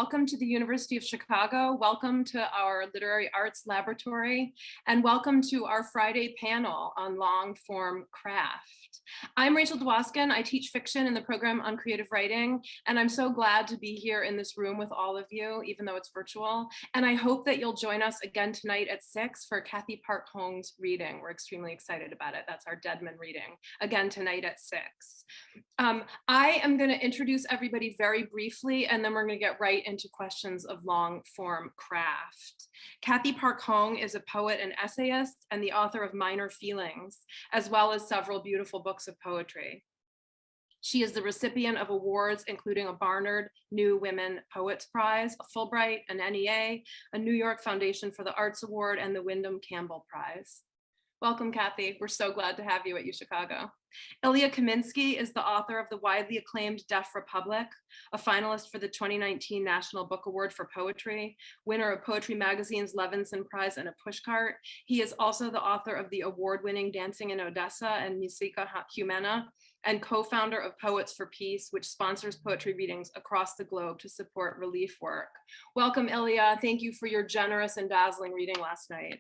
Welcome to the University of Chicago. Welcome to our Literary Arts Laboratory, and welcome to our Friday panel on long form craft. I'm Rachel Dwoskin. I teach fiction in the program on creative writing, and I'm so glad to be here in this room with all of you, even though it's virtual. And I hope that you'll join us again tonight at 6 for Cathy Park Hong's reading. We're extremely excited about it. That's our Deadman reading, again tonight at 6. I am going to introduce everybody very briefly, and then we're going to get right into questions of long form craft. Cathy Park Hong is a poet and essayist and the author of Minor Feelings, as well as several beautiful books of poetry. She is the recipient of awards, including a Barnard New Women Poets Prize, a Fulbright, an NEA, a New York Foundation for the Arts Award, and the Wyndham Campbell Prize. Welcome, Cathy. We're so glad to have you at UChicago. Ilya Kaminsky is the author of the widely acclaimed Deaf Republic, a finalist for the 2019 National Book Award for Poetry, winner of Poetry Magazine's Levinson Prize and a Pushcart. He is also the author of the award-winning Dancing in Odessa and Musica Humana, and co-founder of Poets for Peace, which sponsors poetry readings across the globe to support relief work. Welcome, Ilya. Thank you for your generous and dazzling reading last night.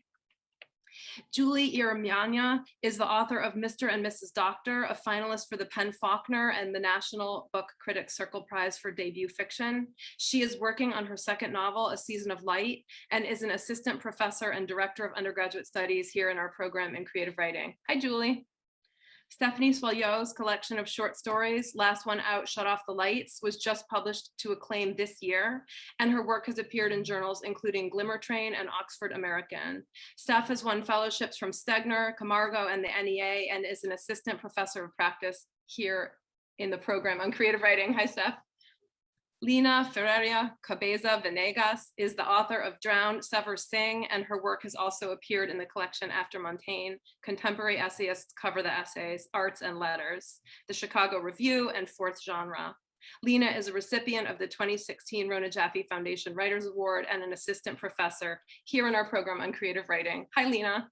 Julie Iramiania is the author of Mr. and Mrs. Doctor, a finalist for the PEN/Faulkner and the National Book Critics Circle Prize for debut fiction. She is working on her second novel, A Season of Light, and is an assistant professor and director of undergraduate studies here in our program in creative writing. Hi, Julie. Stephanie Soillo's collection of short stories, Last One Out, Shut Off the Lights, was just published to acclaim this year, and her work has appeared in journals including Glimmer Train and Oxford American. Steph has won fellowships from Stegner, Camargo, and the NEA, and is an assistant professor of practice here in the program on creative writing. Hi, Steph. Lina Ferreira Cabeza Venegas is the author of Drowned Sever Sing, and her work has also appeared in the collection After Montaigne, Contemporary Essayists Cover the Essays, Arts and Letters, the Chicago Review, and Fourth Genre. Lina is a recipient of the 2016 Rona Jaffe Foundation Writers Award and an assistant professor here in our program on creative writing. Hi, Lina.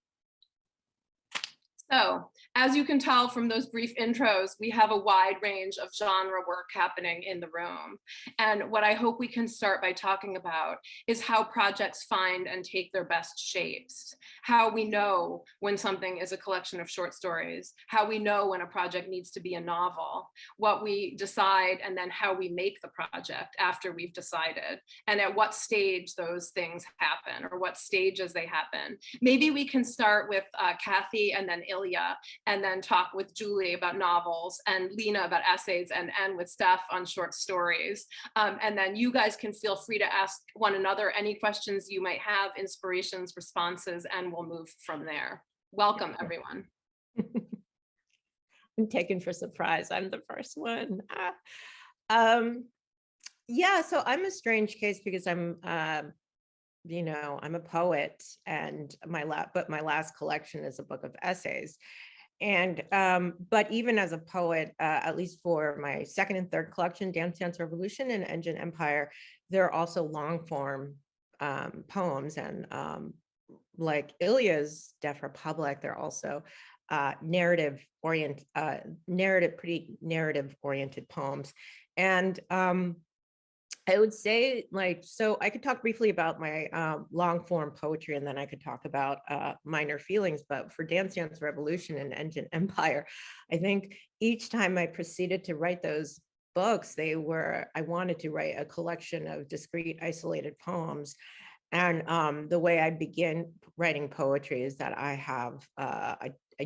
So, as you can tell from those brief intros, we have a wide range of genre work happening in the room. And what I hope we can start by talking about is how projects find and take their best shapes, how we know when something is a collection of short stories, how we know when a project needs to be a novel, what we decide, and then how we make the project after we've decided, and at what stage those things happen or what stages they happen. Maybe we can start with Cathy and then Ilya, and then talk with Julie about novels, and Lina about essays, and end with Steph on short stories. And then you guys can feel free to ask one another any questions you might have, inspirations, responses, and we'll move from there. Welcome, everyone. I'm taken for surprise. I'm the first one. Yeah, so I'm a strange case because I'm I'm a poet, and my last collection is a book of essays. And but even as a poet, at least for my second and third collection, Dance Dance Revolution and Engine Empire, there are also long form poems, and like Ilya's Deaf Republic, they're also narrative oriented poems. And I would say, so I could talk briefly about my long form poetry, and then I could talk about Minor Feelings. But for Dance Dance Revolution and Engine Empire, I think each time I proceeded to write those books, I wanted to write a collection of discrete, isolated poems. And the way I begin writing poetry is that I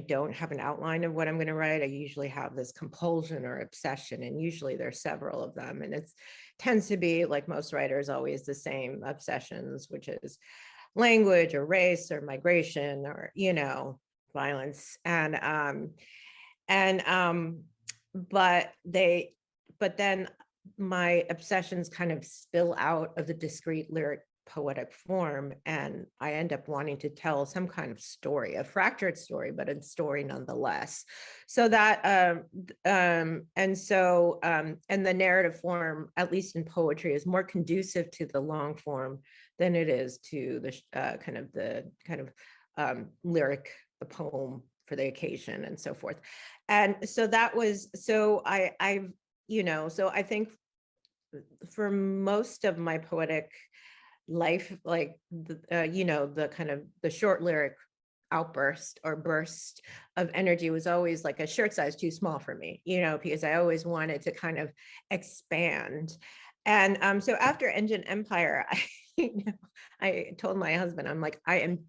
don't have an outline of what I'm going to write. I usually have this compulsion or obsession, and usually there's several of them. And it tends to be, like most writers, always the same obsessions, which is language or race or migration or, violence. But then my obsessions kind of spill out of the discrete lyric poetic form, and I end up wanting to tell some kind of story, a fractured story, but a story nonetheless. So that and the narrative form, at least in poetry, is more conducive to the long form than it is to the lyric, the poem for the occasion, and so forth. And so that was, so I think for most of my poetic life, like you know, the kind of the short lyric outburst or burst of energy was always like a shirt size too small for me, you know, because I always wanted to kind of expand. And so after Engine Empire, you know, I told my husband, I'm like, I am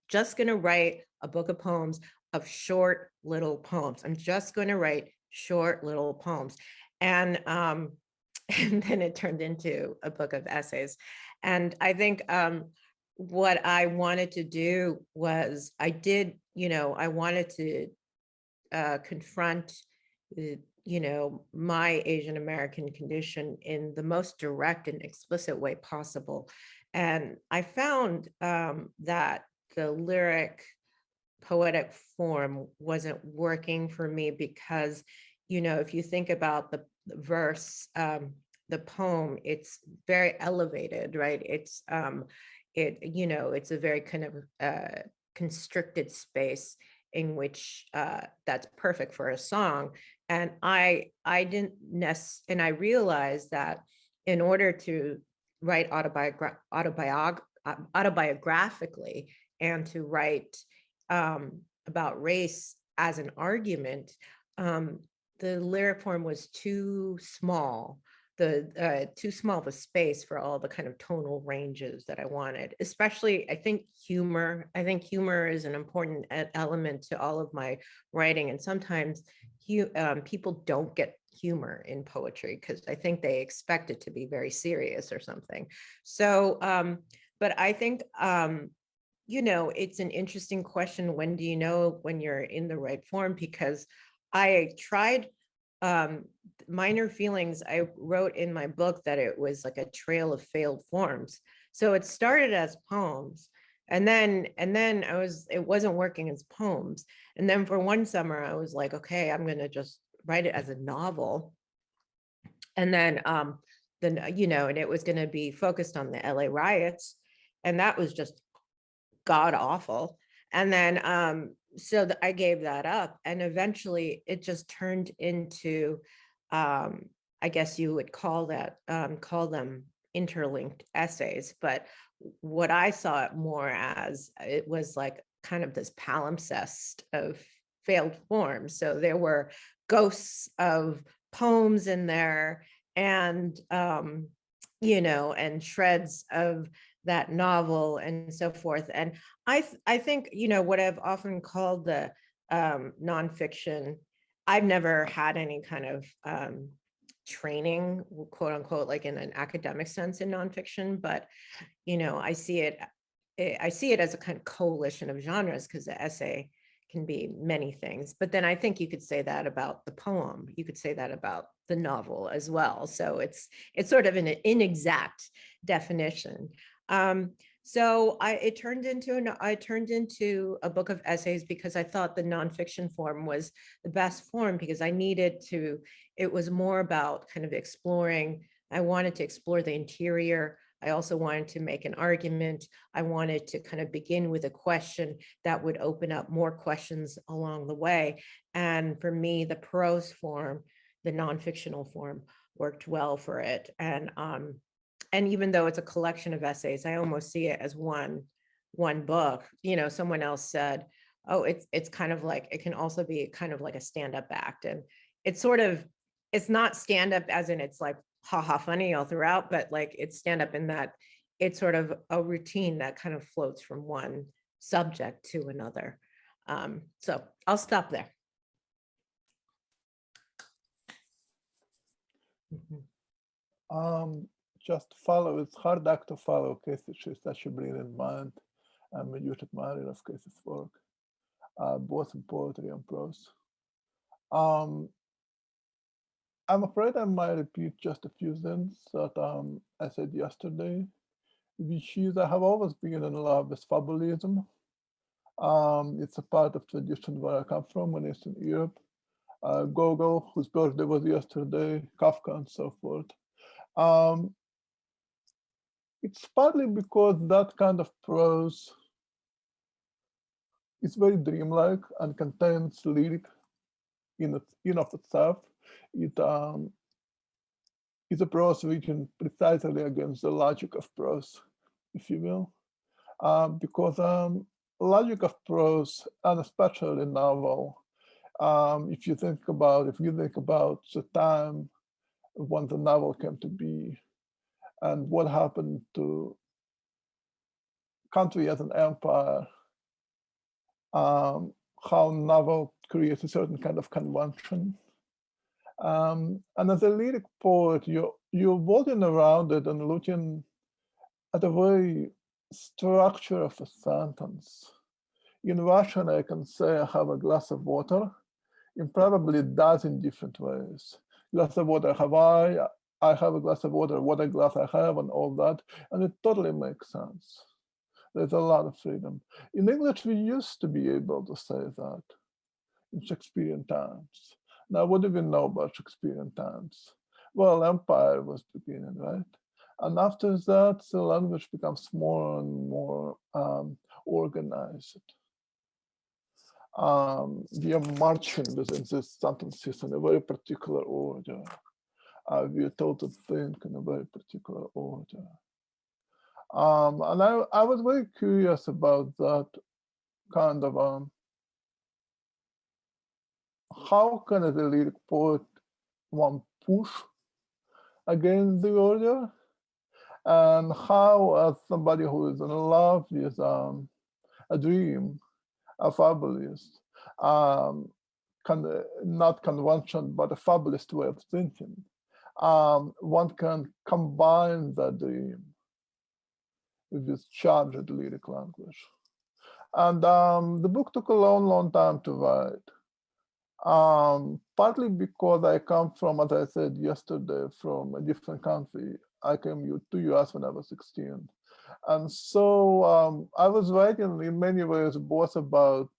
just going to write a book of poems of short little poems. I'm just going to write short little poems. And and then it turned into a book of essays. And I think what I wanted to do was you know, I wanted to confront, you know, my Asian American condition in the most direct and explicit way possible. And I found that the lyric poetic form wasn't working for me because, you know, if you think about the verse, the poem, it's very elevated, right? You know, it's a very kind of constricted space in which that's perfect for a song. And I didn't and I realized that in order to write autobiographically and to write about race as an argument, um, the lyric form was too small, too small of a space for all the kind of tonal ranges that I wanted. Especially, I think humor. I think humor is an important element to all of my writing, and sometimes people don't get humor in poetry because I think they expect it to be very serious or something. So, but I think you know, it's an interesting question. When do you know when you're in the right form? Because I tried minor feelings. I wrote in my book that it was like a trail of failed forms. So it started as poems. And then it wasn't working as poems. And then for one summer, I was like, okay, I'm gonna just write it as a novel. And then you know, and it was gonna be focused on the LA riots. And that was just god awful. And then I gave that up, and eventually it just turned into I guess you would call them interlinked essays. But what I saw it more as, it was like kind of this palimpsest of failed forms. So there were ghosts of poems in there, and you know, and shreds of that novel and so forth. And I think, you know, what I've often called the nonfiction, I've never had any kind of training, quote unquote, like in an academic sense in nonfiction, but you know, I see it as a kind of coalition of genres, because the essay can be many things. But then I think you could say that about the poem. You could say that about the novel as well. So it's sort of an inexact definition. So I turned into a book of essays because I thought the nonfiction form was the best form, because it was more about kind of exploring. I wanted to explore the interior. I also wanted to make an argument. I wanted to kind of begin with a question that would open up more questions along the way. And for me, the prose form, the non-fictional form, worked well for it. And even though it's a collection of essays, I almost see it as one book. You know, someone else said, oh, it's kind of like, it can also be kind of like a stand-up act. And it's sort of, it's not stand-up as in it's like haha funny all throughout, but like it's stand-up in that it's sort of a routine that kind of floats from one subject to another. So I'll stop there. Just follow, it's hard act to follow Casey. She's such a brilliant mind. I'm a huge admirer of Casey's work, both in poetry and prose. I'm afraid I might repeat just a few things that I said yesterday, which is I have always been in love with fabulism. It's a part of tradition where I come from, in Eastern Europe. Gogol, whose birthday was yesterday, Kafka, and so forth. It's partly because that kind of prose is very dreamlike and contains lyric in of itself. It is a prose written precisely against the logic of prose, if you will, because logic of prose, and especially novel, if you think about the time when the novel came to be and what happened to country as an empire, how novel creates a certain kind of convention. And as a lyric poet, you're walking around it and looking at the very structure of a sentence. In Russian, I can say I have a glass of water in probably a dozen different ways. Glass of water have I have a glass of water, what a glass I have, and all that. And it totally makes sense. There's a lot of freedom. In English, we used to be able to say that in Shakespearean times. Now, what do we know about Shakespearean times? Well, empire was beginning, right? And after that, the language becomes more and more organized. We are marching within these sentences in a very particular order. We are told to think in a very particular order. And I was very curious about that kind of how can a lyric poet one push against the order, and how, as somebody who is in love with a dream, a fabulist, not convention, but a fabulist way of thinking, one can combine that dream with charged lyric language. And the book took a long, long time to write. Partly because I come from, as I said yesterday, from a different country. I came to US when I was 16. And so I was writing in many ways both about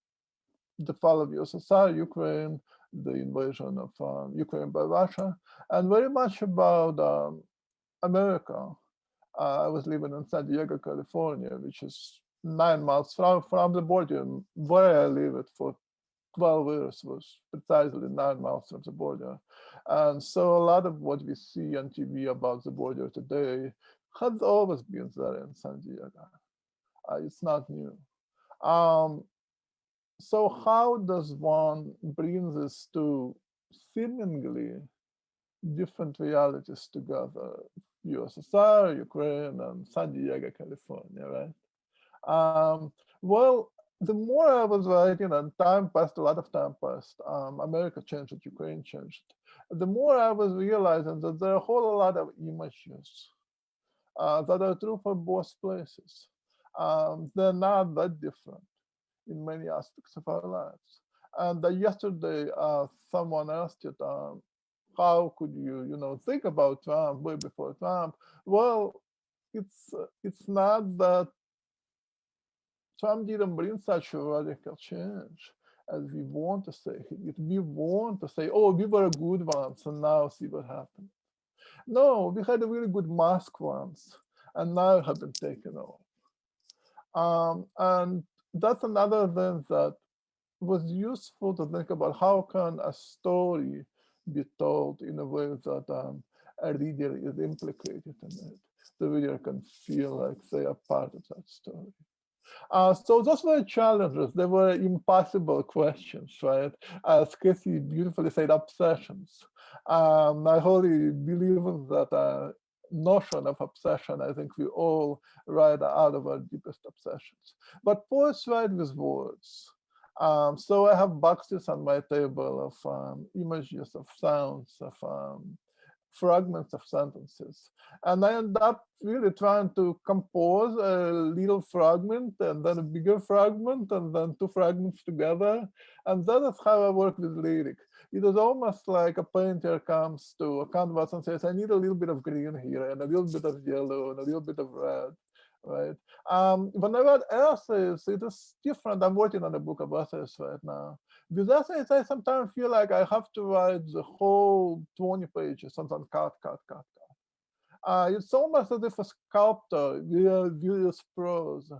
the fall of USSR, Ukraine, the invasion of Ukraine by Russia, and very much about America. I was living in San Diego, California, which is 9 miles from the border. Where I lived for 12 years was precisely 9 miles from the border. And so a lot of what we see on TV about the border today has always been there in San Diego. It's not new. So how does one bring these two seemingly different realities together? USSR, Ukraine, and San Diego, California, right? Well, the more I was writing, and time passed, a lot of time passed, America changed, Ukraine changed. The more I was realizing that there are a whole lot of images that are true for both places. They're not that different in many aspects of our lives. And yesterday, someone asked it, how could you, think about Trump way before Trump? Well, it's not that Trump didn't bring such a radical change as we want to say. We want to say, oh, we were good ones, and now see what happened. No, we had a really good mask once, and now have been taken off. And that's another thing that was useful to think about. How can a story be told in a way that a reader is implicated in it? The reader can feel like they are part of that story. So those were challenges. They were impossible questions, right? As Casey beautifully said, obsessions. I wholly believe that notion of obsession, I think we all write out of our deepest obsessions. But poets write with words. So I have boxes on my table of images, of sounds, of fragments of sentences. And I end up really trying to compose a little fragment and then a bigger fragment and then two fragments together. And that is how I work with lyric. It is almost like a painter comes to a canvas and says, I need a little bit of green here and a little bit of yellow and a little bit of red, right? When I write essays, it is different. I'm working on a book of essays right now. With essays, I sometimes feel like I have to write the whole 20 pages and then cut. It's almost as if a sculptor views prose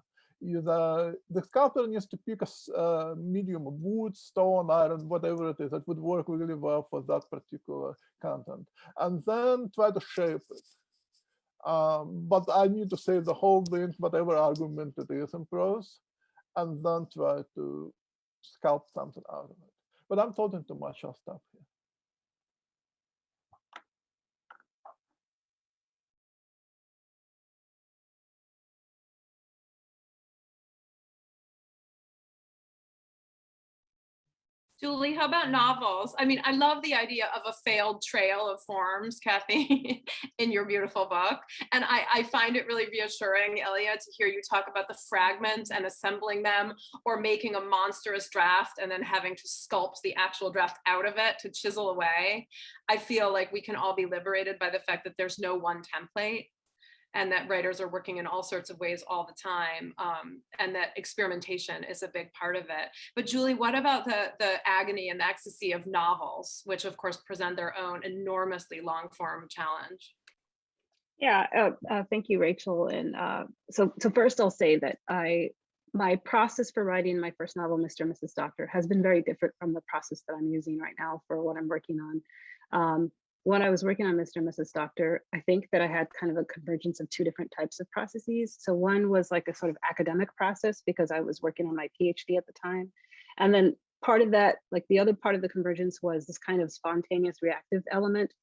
the sculptor needs to pick a medium of wood, stone, iron, whatever it is that would work really well for that particular content, and then try to shape it. But I need to say the whole thing, whatever argument it is in prose, and then try to sculpt something out of it. But I'm talking too much. I'll stop here. Julie, how about novels? I mean, I love the idea of a failed trail of forms, Kathy, in your beautiful book. And I find it really reassuring, Elia, to hear you talk about the fragments and assembling them, or making a monstrous draft and then having to sculpt the actual draft out of it to chisel away. I feel like we can all be liberated by the fact that there's no one template, and that writers are working in all sorts of ways all the time, and that experimentation is a big part of it. But Julie, what about the agony and the ecstasy of novels, which of course present their own enormously long form challenge? Yeah, thank you, Rachel. And so first I'll say that my process for writing my first novel, Mr. and Mrs. Doctor, has been very different from the process that I'm using right now for what I'm working on. When I was working on Mr. and Mrs. Doctor, I think that I had kind of a convergence of two different types of processes. So one was like a sort of academic process because I was working on my PhD at the time. And then part of that, like the other part of the convergence, was this kind of spontaneous reactive element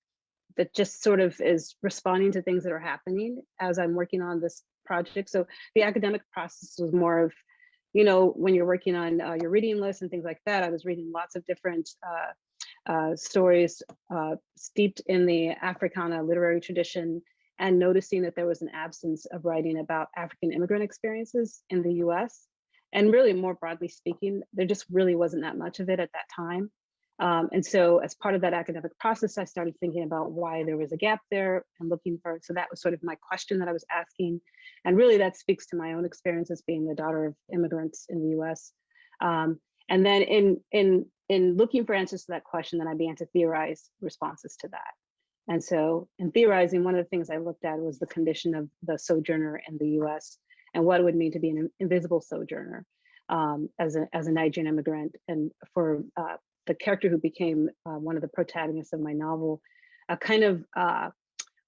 that just sort of is responding to things that are happening as I'm working on this project. So the academic process was more of, you know, when you're working on your reading list and things like that, I was reading lots of different stories steeped in the Africana literary tradition, and noticing that there was an absence of writing about African immigrant experiences in the US. And really, more broadly speaking, there just really wasn't that much of it at that time. And so as part of that academic process, I started thinking about why there was a gap there and looking for, so that was sort of my question that I was asking. And really that speaks to my own experience as being the daughter of immigrants in the US. And then in looking for answers to that question, then I began to theorize responses to that. And so in theorizing, one of the things I looked at was the condition of the sojourner in the US and what it would mean to be an invisible sojourner as a Nigerian immigrant. And for the character who became one of the protagonists of my novel, a kind of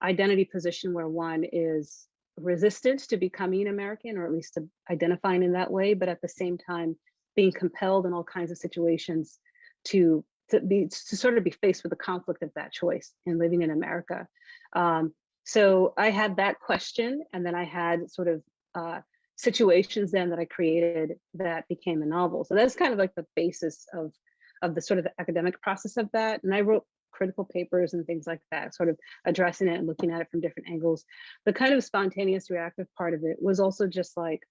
identity position where one is resistant to becoming American, or at least to identifying in that way, but at the same time being compelled in all kinds of situations to sort of be faced with the conflict of that choice in living in America. So I had that question, and then I had sort of situations then that I created that became a novel. So that's kind of like the basis of the sort of academic process of that. And I wrote critical papers and things like that, sort of addressing it and looking at it from different angles. The kind of spontaneous reactive part of it was also just like,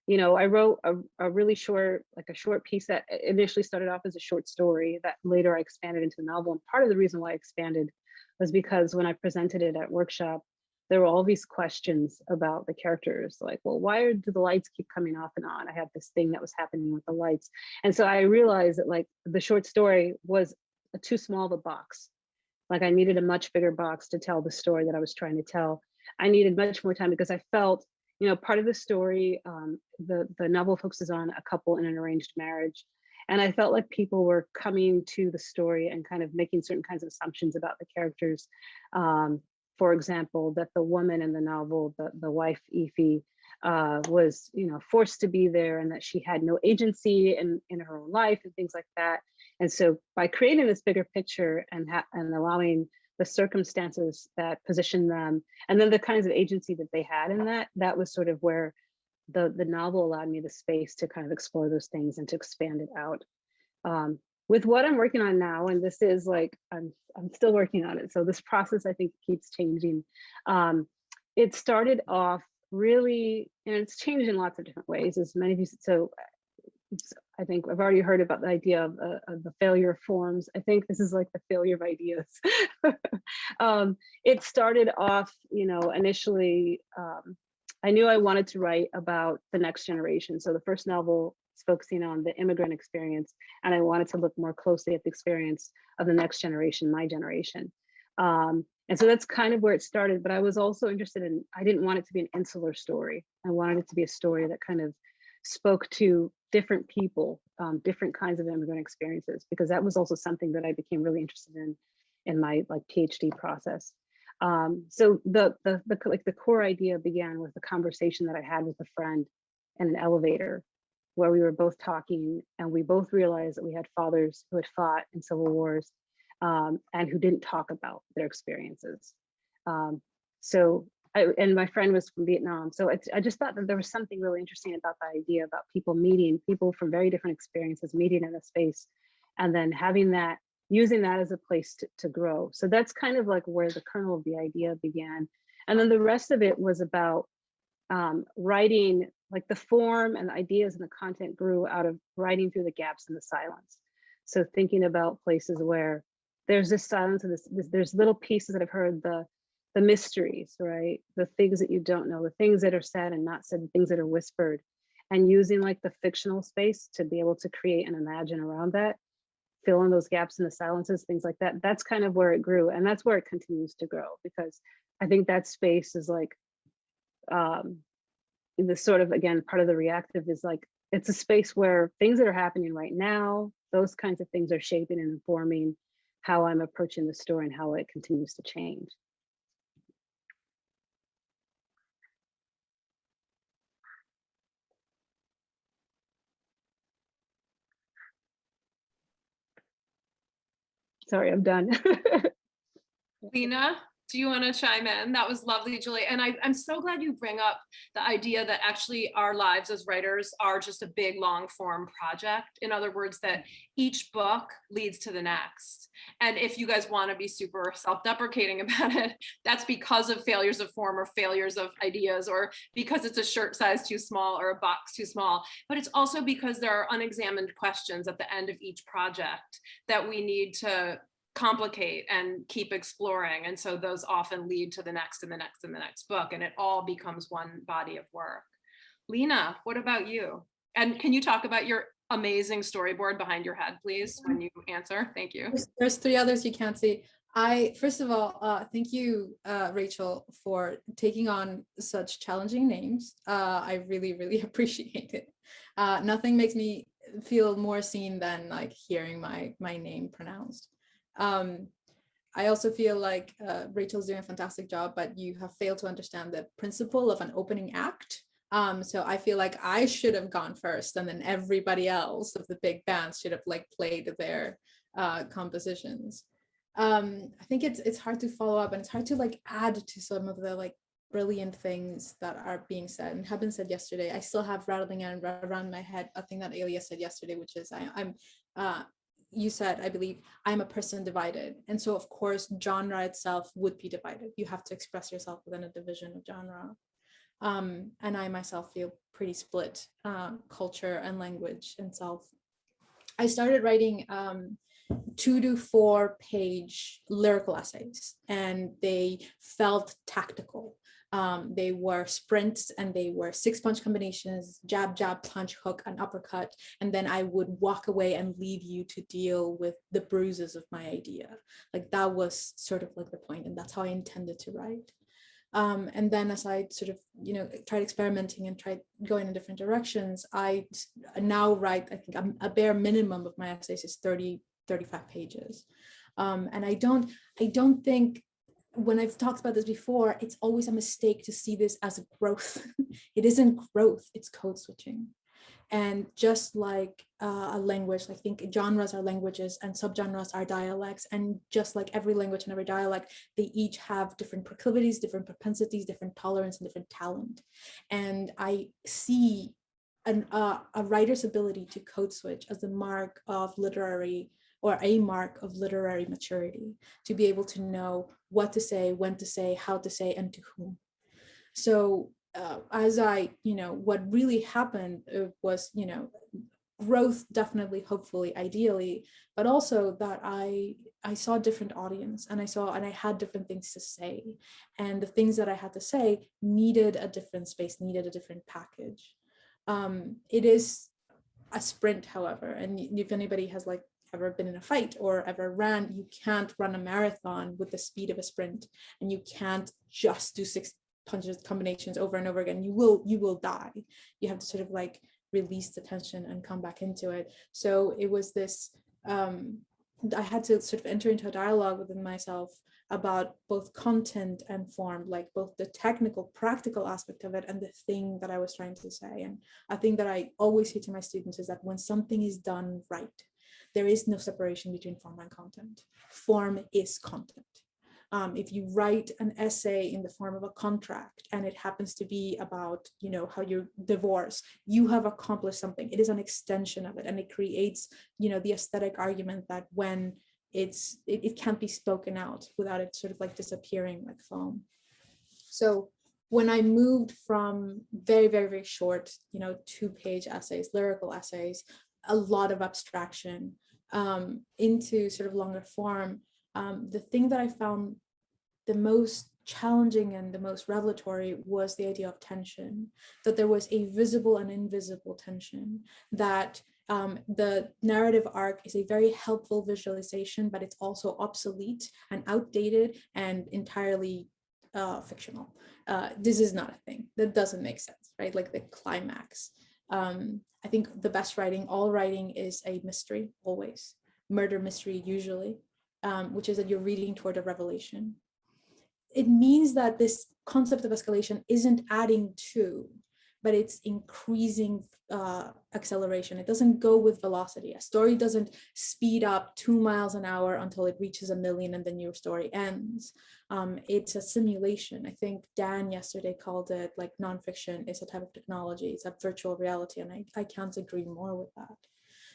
you know, I wrote a really short, like a short piece that initially started off as a short story that later I expanded into a novel. And part of the reason why I expanded was because when I presented it at workshop, there were all these questions about the characters, like, well, why do the lights keep coming off and on? I had this thing that was happening with the lights. And so I realized that like the short story was too small of a box. Like I needed a much bigger box to tell the story that I was trying to tell. I needed much more time because I felt, you know, part of the story, the novel focuses on a couple in an arranged marriage. And I felt like people were coming to the story and kind of making certain kinds of assumptions about the characters. For example, that the woman in the novel, the wife, Ify, was, you know, forced to be there, and that she had no agency in her own life and things like that. And so by creating this bigger picture and allowing the circumstances that position them, and then the kinds of agency that they had in that was sort of where the novel allowed me the space to kind of explore those things and to expand it out. With what I'm working on now, and this is like, I'm still working on it. So this process, I think, keeps changing. It started off really, and it's changed in lots of different ways, as many of you, so I think I've already heard about the idea of the failure of forms. I think this is like the failure of ideas. It started off, you know, initially, I knew I wanted to write about the next generation. So the first novel is focusing on the immigrant experience, and I wanted to look more closely at the experience of the next generation, my generation. And so that's kind of where it started. But I was also interested in, I didn't want it to be an insular story. I wanted it to be a story that kind of spoke to different people, different kinds of immigrant experiences, because that was also something that I became really interested in my like PhD process. So the core idea began with a conversation that I had with a friend in an elevator, where we were both talking, and we both realized that we had fathers who had fought in civil wars, and who didn't talk about their experiences. And my friend was from Vietnam. So I just thought that there was something really interesting about the idea about people meeting, people from very different experiences meeting in a space, and then having that, using that as a place to grow. So that's kind of like where the kernel of the idea began. And then the rest of it was about writing, like the form and the ideas and the content grew out of writing through the gaps in the silence. So thinking about places where there's this silence and there's little pieces that I've heard, the mysteries, right? The things that you don't know, the things that are said and not said, the things that are whispered, and using like the fictional space to be able to create and imagine around that, fill in those gaps in the silences, things like that. That's kind of where it grew, and that's where it continues to grow, because I think that space is like the sort of, again, part of the reactive is like, it's a space where things that are happening right now, those kinds of things are shaping and informing how I'm approaching the story and how it continues to change. Sorry, I'm done. Lena, do you want to chime in? That was lovely, Julie. And I'm so glad you bring up the idea that actually our lives as writers are just a big long form project. In other words, that each book leads to the next. And if you guys want to be super self-deprecating about it, that's because of failures of form or failures of ideas, or because it's a shirt size too small or a box too small. But it's also because there are unexamined questions at the end of each project that we need to complicate and keep exploring. And so those often lead to the next and the next and the next book, and it all becomes one body of work. Lena, what about you? And can you talk about your amazing storyboard behind your head, please, when you answer? Thank you. There's three others you can't see. First of all, thank you, Rachel, for taking on such challenging names. I really, really appreciate it. Nothing makes me feel more seen than like hearing my name pronounced. I also feel like Rachel's doing a fantastic job, but you have failed to understand the principle of an opening act. So I feel like I should have gone first, and then everybody else of the big bands should have like played their compositions. I think it's hard to follow up, and it's hard to like add to some of the like brilliant things that are being said and have been said yesterday. I still have rattling around my head a thing that Elia said yesterday, which is you said, I believe, I'm a person divided. And so of course, genre itself would be divided. You have to express yourself within a division of genre. And I myself feel pretty split, culture and language and self. I started writing 2 to 4 page lyrical essays, and they felt tactical. They were sprints, and they were 6-punch combinations, jab, jab, punch, hook, and uppercut. And then I would walk away and leave you to deal with the bruises of my idea. Like that was sort of like the point, and that's how I intended to write. And then as I sort of, tried experimenting and tried going in different directions, I now write, I think a bare minimum of my essays is 30, 35 pages. And I don't think, when I've talked about this before, it's always a mistake to see this as a growth. It isn't growth, it's code switching. And just like a language, I think genres are languages and subgenres are dialects. And just like every language and every dialect, they each have different proclivities, different propensities, different tolerance, and different talent. And I see a writer's ability to code switch as the mark of literary, or a mark of literary maturity, to be able to know what to say, when to say, how to say, and to whom. So as what really happened was, growth, definitely, hopefully, ideally, but also that I saw a different audience, and I had different things to say, and the things that I had to say needed a different space, needed a different package. It is a sprint, however, and if anybody has like ever been in a fight or ever ran, you can't run a marathon with the speed of a sprint, and you can't just do 6 punches combinations over and over again. You will die. You have to sort of like release the tension and come back into it. So it was this, I had to sort of enter into a dialogue within myself about both content and form, like both the technical, practical aspect of it and the thing that I was trying to say. And a thing that I always say to my students is that when something is done right, there is no separation between form and content. Form is content. If you write an essay in the form of a contract and it happens to be about, you know, how you're divorced, you have accomplished something. It is an extension of it, and it creates, you know, the aesthetic argument that when it can't be spoken out without it sort of like disappearing like foam. So when I moved from very, very, very short, you know, 2-page essays, lyrical essays, a lot of abstraction, into sort of longer form, the thing that I found the most challenging and the most revelatory was the idea of tension, that there was a visible and invisible tension, that the narrative arc is a very helpful visualization, but it's also obsolete and outdated and entirely fictional. This is not a thing. That doesn't make sense, right? Like the climax. I think the best writing, all writing is a mystery, always. Murder mystery, usually, which is that you're reading toward a revelation. It means that this concept of escalation isn't adding to, but it's increasing acceleration. It doesn't go with velocity. A story doesn't speed up 2 miles an hour until it reaches 1 million and then your story ends. It's a simulation. I think Dan yesterday called it like nonfiction is a type of technology. It's a virtual reality, and I can't agree more with that.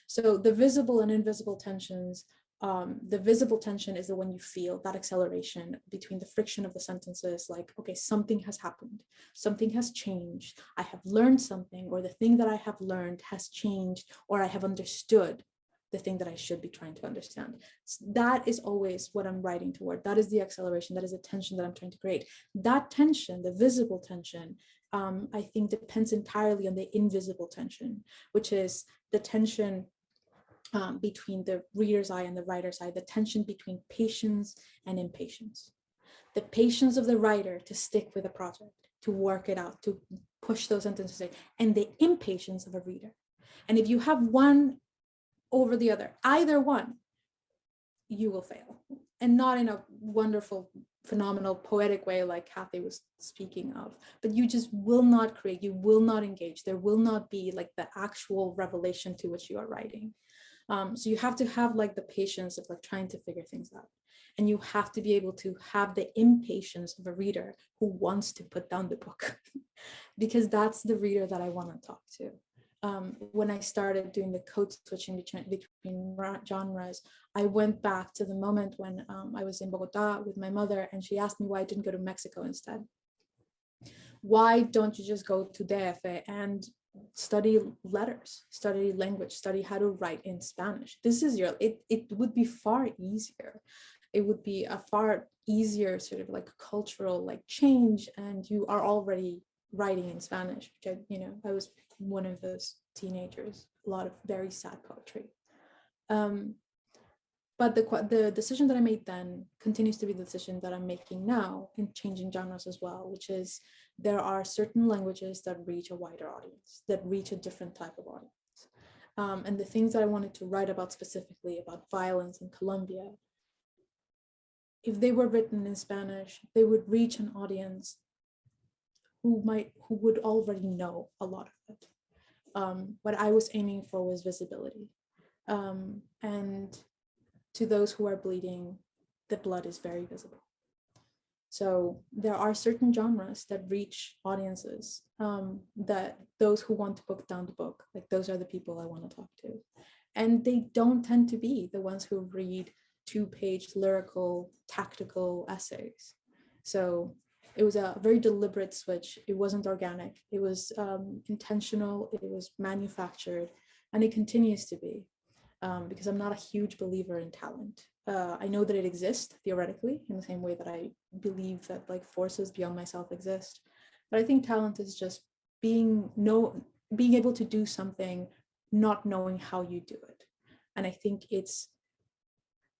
So the visible and invisible tensions, the visible tension is the one you feel, that acceleration between the friction of the sentences, like, okay, something has happened, something has changed, I have learned something, or the thing that I have learned has changed, or I have understood the thing that I should be trying to understand. So that is always what I'm writing toward. That is the acceleration, that is the tension that I'm trying to create. That tension, the visible tension, I think depends entirely on the invisible tension, which is the tension between the reader's eye and the writer's eye, the tension between patience and impatience. The patience of the writer to stick with a project, to work it out, to push those sentences in, and the impatience of a reader. And if you have one over the other, either one, you will fail. And not in a wonderful, phenomenal, poetic way like Kathy was speaking of, but you just will not create, you will not engage. There will not be like the actual revelation to which you are writing. So you have to have like the patience of like trying to figure things out. And you have to be able to have the impatience of a reader who wants to put down the book because that's the reader that I want to talk to. When I started doing the code switching between genres, I went back to the moment when I was in Bogota with my mother and she asked me why I didn't go to Mexico instead. Why don't you just go to DF and study letters, study language, study how to write in Spanish? This is it would be far easier. It would be a far easier sort of like cultural like change, and you are already writing in Spanish, which I was one of those teenagers, a lot of very sad poetry. But the decision that I made then continues to be the decision that I'm making now in changing genres as well, which is there are certain languages that reach a wider audience, that reach a different type of audience. And the things that I wanted to write about specifically about violence in Colombia, if they were written in Spanish, they would reach an audience who would already know a lot of it. What I was aiming for was visibility. And to those who are bleeding, the blood is very visible. So there are certain genres that reach audiences, that those who want to book down the book, like those are the people I want to talk to. And they don't tend to be the ones who read 2-page lyrical, tactical essays. So it was a very deliberate switch. It wasn't organic. It was intentional. It was manufactured, and it continues to be. Because I'm not a huge believer in talent. I know that it exists theoretically in the same way that I believe that like forces beyond myself exist. But I think talent is just being able to do something, not knowing how you do it. And I think it's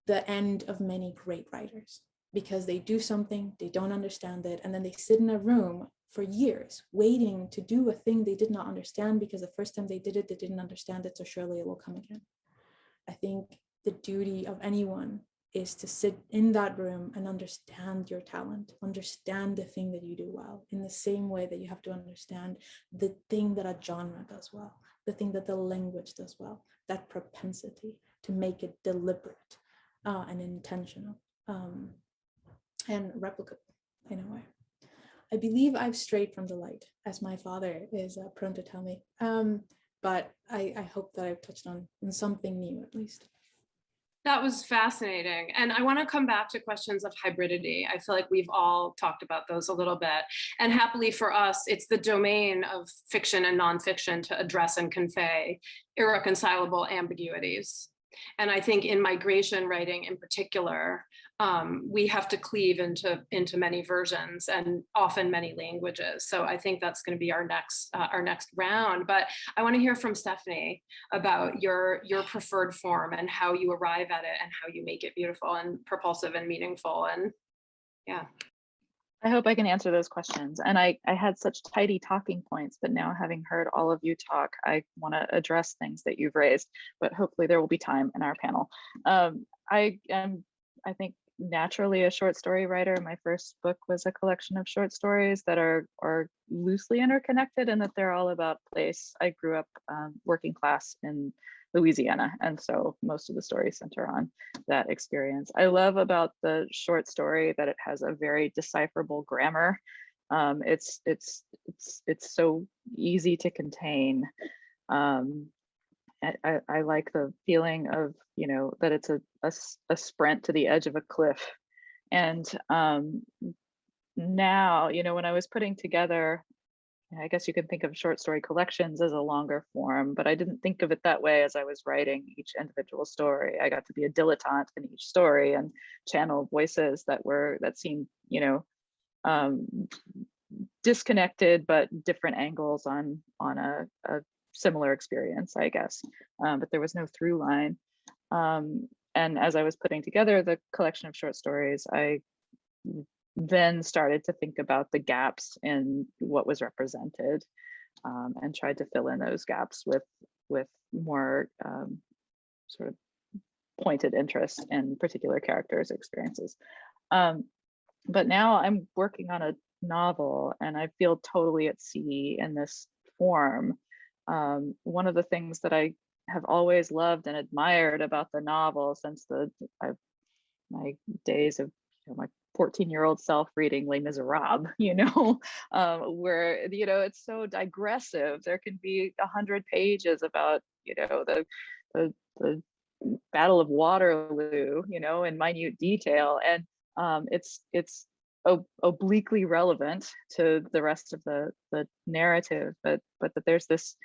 the end of many great writers, because they do something, they don't understand it, and then they sit in a room for years waiting to do a thing they did not understand, because the first time they did it, they didn't understand it, so surely it will come again. I think the duty of anyone is to sit in that room and understand your talent, understand the thing that you do well, in the same way that you have to understand the thing that a genre does well, the thing that the language does well, that propensity to make it deliberate and intentional and replicable in a way. I believe I've strayed from the light, as my father is prone to tell me, but I hope that I've touched on something new at least. That was fascinating. And I want to come back to questions of hybridity. I feel like we've all talked about those a little bit. And happily for us, it's the domain of fiction and nonfiction to address and convey irreconcilable ambiguities. And I think in migration writing in particular, we have to cleave into many versions and often many languages. So I think that's going to be our next round. But I want to hear from Stephanie about your preferred form and how you arrive at it and how you make it beautiful and propulsive and meaningful. And yeah. I hope I can answer those questions. And I had such tidy talking points, but now having heard all of you talk, I want to address things that you've raised, but hopefully there will be time in our panel. I am, I think, naturally a short story writer. My first book was a collection of short stories that are loosely interconnected, and that they're all about place. I grew up working class in Louisiana, and so most of the stories center on that experience. I love about the short story that it has a very decipherable grammar. It's so easy to contain. I like the feeling of, you know, that it's a sprint to the edge of a cliff. And now, you know, when I was putting together, I guess you can think of short story collections as a longer form, but I didn't think of it that way as I was writing each individual story. I got to be a dilettante in each story and channel voices that seemed, you know, disconnected, but different angles on a similar experience, I guess. But there was no through line. And as I was putting together the collection of short stories, I then started to think about the gaps in what was represented, and tried to fill in those gaps with more sort of pointed interest in particular characters' experiences. But now I'm working on a novel, and I feel totally at sea in this form. One of the things that I have always loved and admired about the novel since my days of, you know, my 14-year-old self reading Les Miserables, you know, where, you know, it's so digressive. There can be 100 pages about, you know, the Battle of Waterloo, you know, in minute detail, and it's obliquely relevant to the rest of the narrative, but that there's this,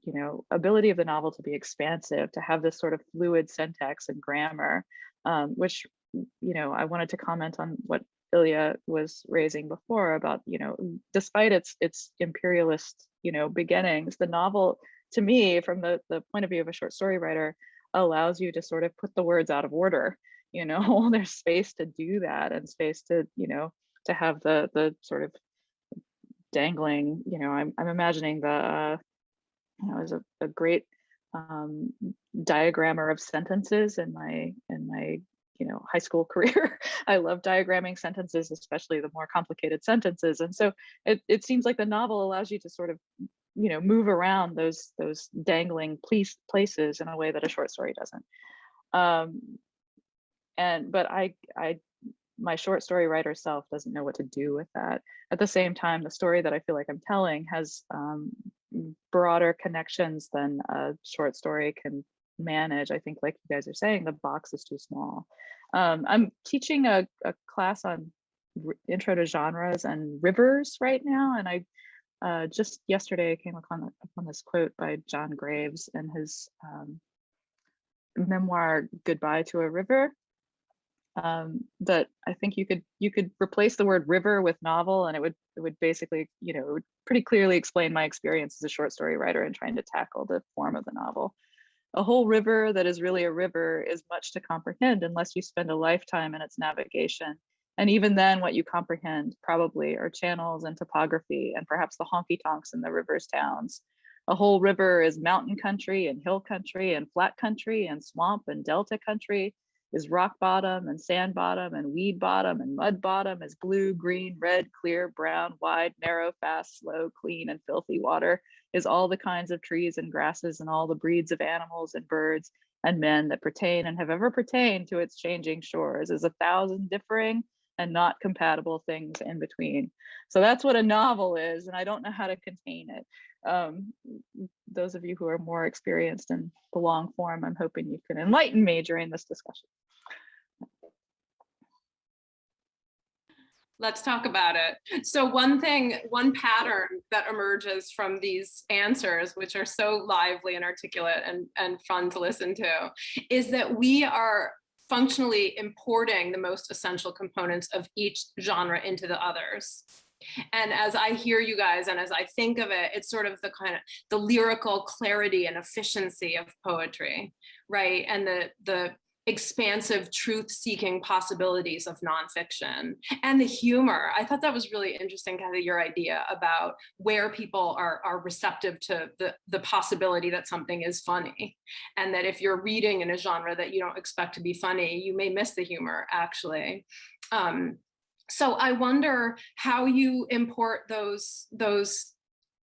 you know, ability of the novel to be expansive, to have this sort of fluid syntax and grammar, which, you know, I wanted to comment on what Ilya was raising before about, you know, despite its imperialist, you know, beginnings, the novel, to me, from the point of view of a short story writer, allows you to sort of put the words out of order. You know, there's space to do that, and space to, you know, to have the sort of dangling, you know, I'm imagining the, you know, as a great diagrammer of sentences in my you know, high school career. I love diagramming sentences, especially the more complicated sentences. And so it seems like the novel allows you to sort of, you know, move around those dangling places in a way that a short story doesn't. But my short story writer self doesn't know what to do with that. At the same time, the story that I feel like I'm telling has broader connections than a short story can manage. I think, like you guys are saying, the box is too small. I'm teaching a class on intro to genres and rivers right now, and I just yesterday came upon this quote by John Graves in his memoir Goodbye to a River, that I think you could replace the word river with novel, and it would basically, you know, it would pretty clearly explain my experience as a short story writer and trying to tackle the form of the novel. A whole river that is really a river is much to comprehend unless you spend a lifetime in its navigation. And even then, what you comprehend probably are channels and topography and perhaps the honky tonks in the river's towns. A whole river is mountain country and hill country and flat country and swamp and delta country, is rock bottom and sand bottom and weed bottom and mud bottom, is blue, green, red, clear, brown, wide, narrow, fast, slow, clean, and filthy water, is all the kinds of trees and grasses and all the breeds of animals and birds and men that pertain and have ever pertained to its changing shores, is 1,000 differing and not compatible things in between. So that's what a novel is, and I don't know how to contain it. Those of you who are more experienced in the long form, I'm hoping you can enlighten me during this discussion. Let's talk about it. So one pattern that emerges from these answers, which are so lively and articulate and fun to listen to, is that we are functionally importing the most essential components of each genre into the others. And as I hear you guys, and as I think of it, it's sort of the kind of the lyrical clarity and efficiency of poetry, right? And the expansive truth-seeking possibilities of nonfiction and the humor. I thought that was really interesting, Kathy, your idea about where people are receptive to the possibility that something is funny. And that if you're reading in a genre that you don't expect to be funny, you may miss the humor, actually. So I wonder how you import those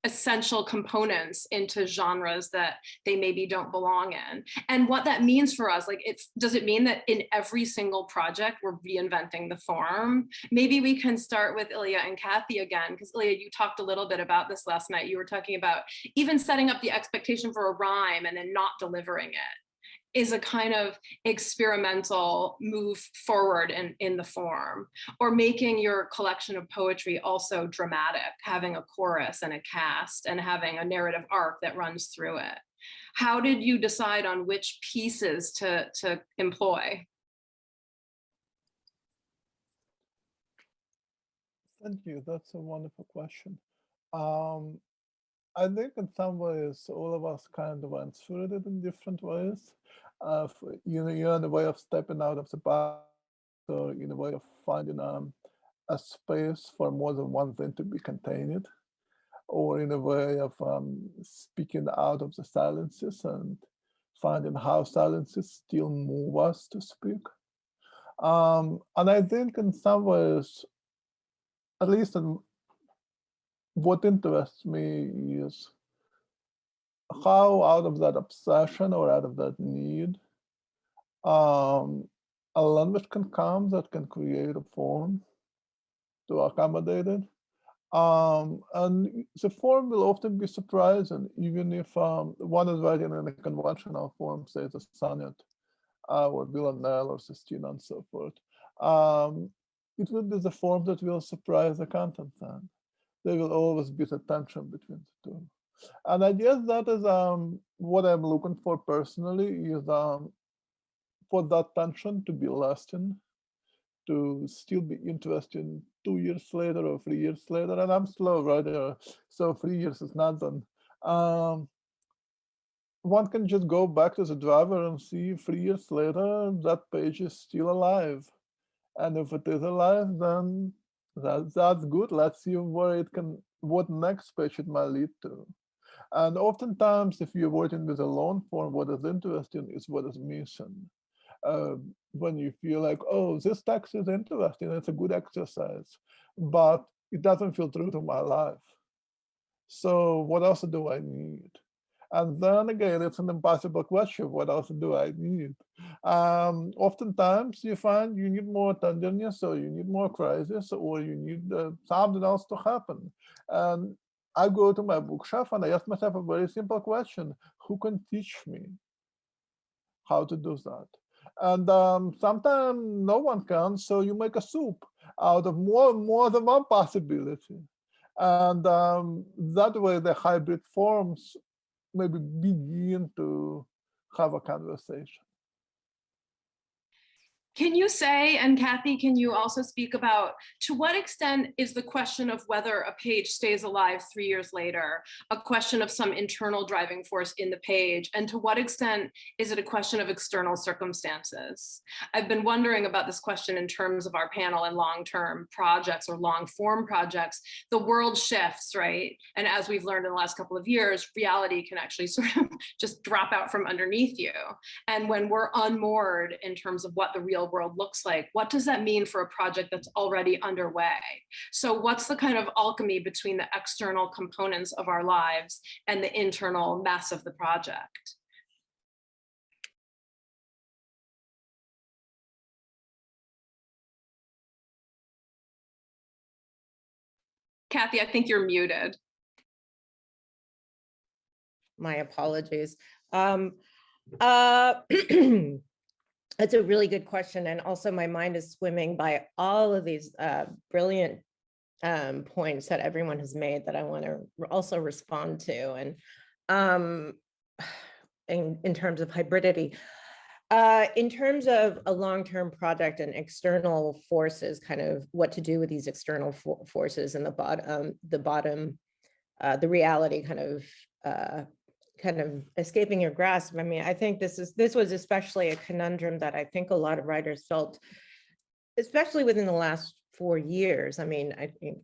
essential components into genres that they maybe don't belong in, and what that means for us. Like, does it mean that in every single project we're reinventing the form? Maybe we can start with Ilya and Kathy again, because Ilya, you talked a little bit about this last night. You were talking about even setting up the expectation for a rhyme and then not delivering it is a kind of experimental move forward in the form, or making your collection of poetry also dramatic, having a chorus and a cast and having a narrative arc that runs through it. How did you decide on which pieces to employ? Thank you. That's a wonderful question. I think in some ways all of us kind of answered it in different ways. In a way of stepping out of the box, or in a way of finding a space for more than one thing to be contained, or in a way of speaking out of the silences and finding how silences still move us to speak. And I think in some ways, at least what interests me is how out of that obsession or out of that need, a language can come that can create a form to accommodate it. And the form will often be surprising, even if one is writing in a conventional form, say the sonnet, or Villanelle or Sistine and so forth. It will be the form that will surprise the content then. There will always be the tension between the two. And I guess that is what I'm looking for personally, is for that tension to be lasting, to still be interesting 2 years later or 3 years later. And I'm slow writer, so 3 years is nothing. One can just go back to the driver and see 3 years later that page is still alive. And if it is alive, then that's good. Let's see what next page it might lead to. And oftentimes, if you're working with a long form, what is interesting is what is missing. When you feel like, oh, this text is interesting, it's a good exercise, but it doesn't feel true to my life. So what else do I need? And then again, it's an impossible question. What else do I need? Oftentimes, you find you need more tenderness, or you need more crisis, or you need something else to happen. And I go to my bookshelf and I ask myself a very simple question: who can teach me how to do that? And sometimes no one can, so you make a soup out of more than one possibility. And that way, the hybrid forms maybe begin to have a conversation. Can you say, and Kathy, can you also speak about, to what extent is the question of whether a page stays alive 3 years later a question of some internal driving force in the page? And to what extent is it a question of external circumstances? I've been wondering about this question in terms of our panel and long-term projects or long-form projects. The world shifts, right? And as we've learned in the last couple of years, reality can actually sort of just drop out from underneath you. And when we're unmoored in terms of what the real world looks like, what does that mean for a project that's already underway? So what's the kind of alchemy between the external components of our lives and the internal mess of the project? Kathy, I think you're muted. My apologies. That's a really good question. And also my mind is swimming by all of these brilliant points that everyone has made that I want to also respond to. And in terms of hybridity, in terms of a long-term project and external forces, kind of what to do with these external forces and the reality kind of escaping your grasp. I mean, I think this was especially a conundrum that I think a lot of writers felt, especially within the last 4 years. I mean, I think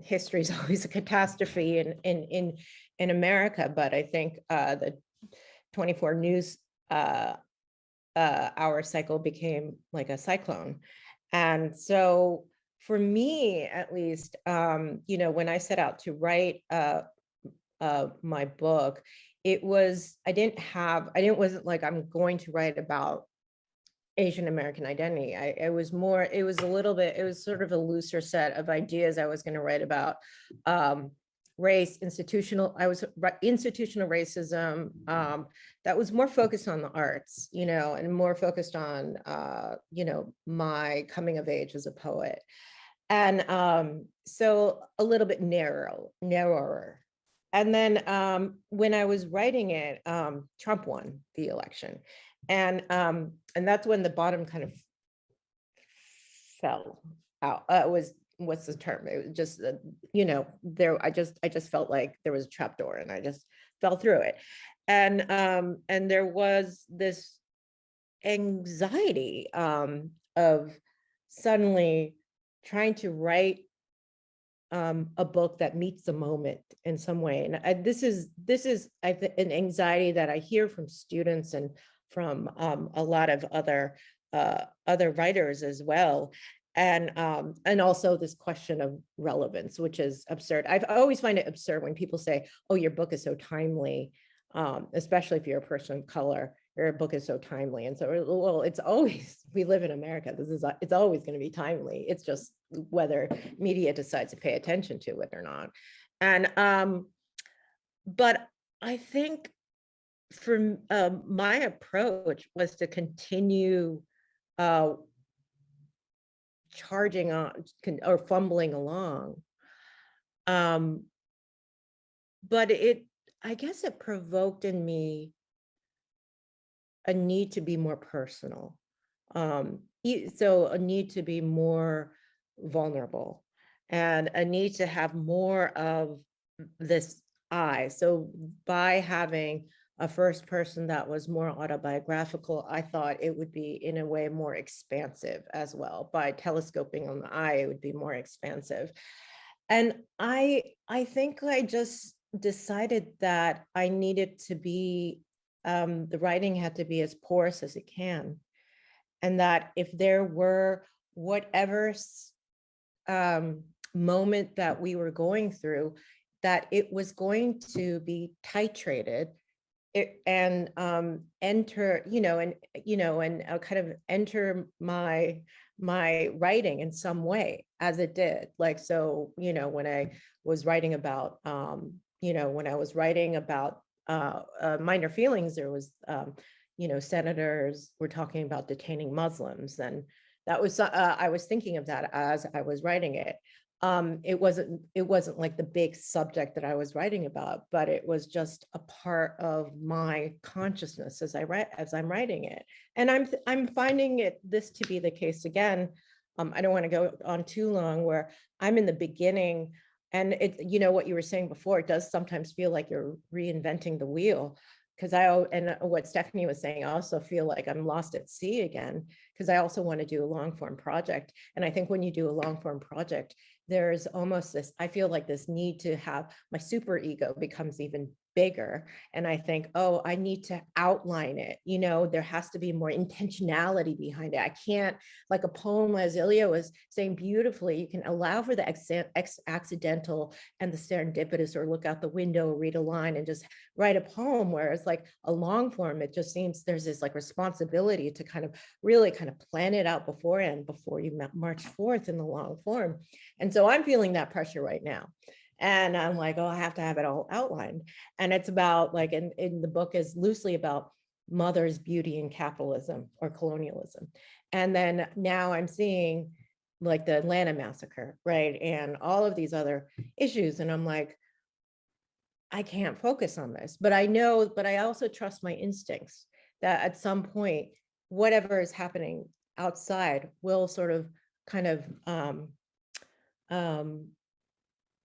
history is always a catastrophe in America, but I think the 24 news hour cycle became like a cyclone. And so for me, at least, you know, when I set out to write my book, wasn't like I'm going to write about Asian American identity. It was sort of a looser set of ideas. I was going to write about race, institutional racism, that was more focused on the arts, you know, and more focused on, you know, my coming of age as a poet. And so a little bit narrower. And then when I was writing it, Trump won the election. And that's when the bottom kind of fell out. What's the term? It was just, you know, I just felt like there was a trapdoor and I just fell through it. And there was this anxiety of suddenly trying to write a book that meets the moment in some way. And this is an anxiety that I hear from students and from a lot of other writers as well. And also this question of relevance, which is absurd. I always find it absurd when people say, oh, your book is so timely, especially if you're a person of color, your book is so timely. And so, well, it's always, we live in America, it's always going to be timely. It's just whether media decides to pay attention to it or not. And, but I think for my approach was to continue charging on or fumbling along. But I guess it provoked in me a need to be more personal. So a need to be more vulnerable and a need to have more of this I. So by having a first person that was more autobiographical, I thought it would be in a way more expansive as well. By telescoping on the I, it would be more expansive. And I think I just decided that I needed to be, the writing had to be as porous as it can. And that if there were whatever moment that we were going through, that it was going to be titrated and enter, and kind of enter my writing in some way, as it did. Like, so, when I was writing about, minor feelings, there was, senators were talking about detaining Muslims. And that was, I was thinking of that as I was writing it. it wasn't like the big subject that I was writing about, but it was just a part of my consciousness as I'm writing it. And I'm finding this to be the case again. I don't want to go on too long, where I'm in the beginning, and you know what you were saying before, it does sometimes feel like you're reinventing the wheel. Because and what Stephanie was saying, I also feel like I'm lost at sea again, because I also want to do a long form project. And I think when you do a long form project, there's almost this, I feel like this need to have, my super ego becomes even bigger. And I think, oh, I need to outline it. You know, there has to be more intentionality behind it. I can't, like a poem, as Ilya was saying beautifully, you can allow for the accidental and the serendipitous, or look out the window, read a line and just write a poem. Whereas like a long form, it just seems there's this like responsibility to kind of really kind of plan it out beforehand, before you march forth in the long form. And so I'm feeling that pressure right now. And I'm like, oh, I have to have it all outlined. And it's about like, in the book is loosely about mother's beauty and capitalism or colonialism. And then now I'm seeing like the Atlanta massacre, right? And all of these other issues. And I'm like, I can't focus on this, but I know, but I also trust my instincts that at some point, whatever is happening outside will sort of kind of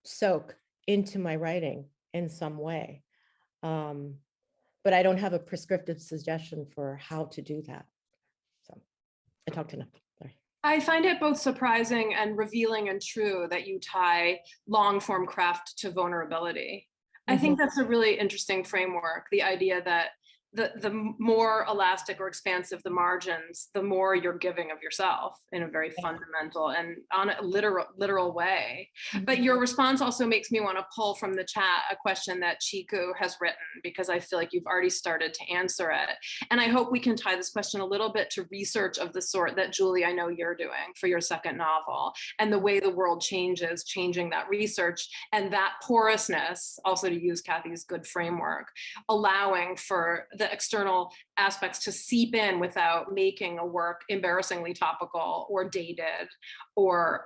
soak into my writing in some way. But I don't have a prescriptive suggestion for how to do that. So I talked enough. Sorry. I find it both surprising and revealing and true that you tie long form craft to vulnerability. I think that's a really interesting framework, the idea that the more elastic or expansive the margins, the more you're giving of yourself in a very fundamental and on a literal way. But your response also makes me want to pull from the chat a question that Chiku has written, because I feel like you've already started to answer it. And I hope we can tie this question a little bit to research of the sort that, Julie, I know you're doing for your second novel, and the way the world changes, changing that research and that porousness, also to use Kathy's good framework, allowing for the external aspects to seep in without making a work embarrassingly topical or dated or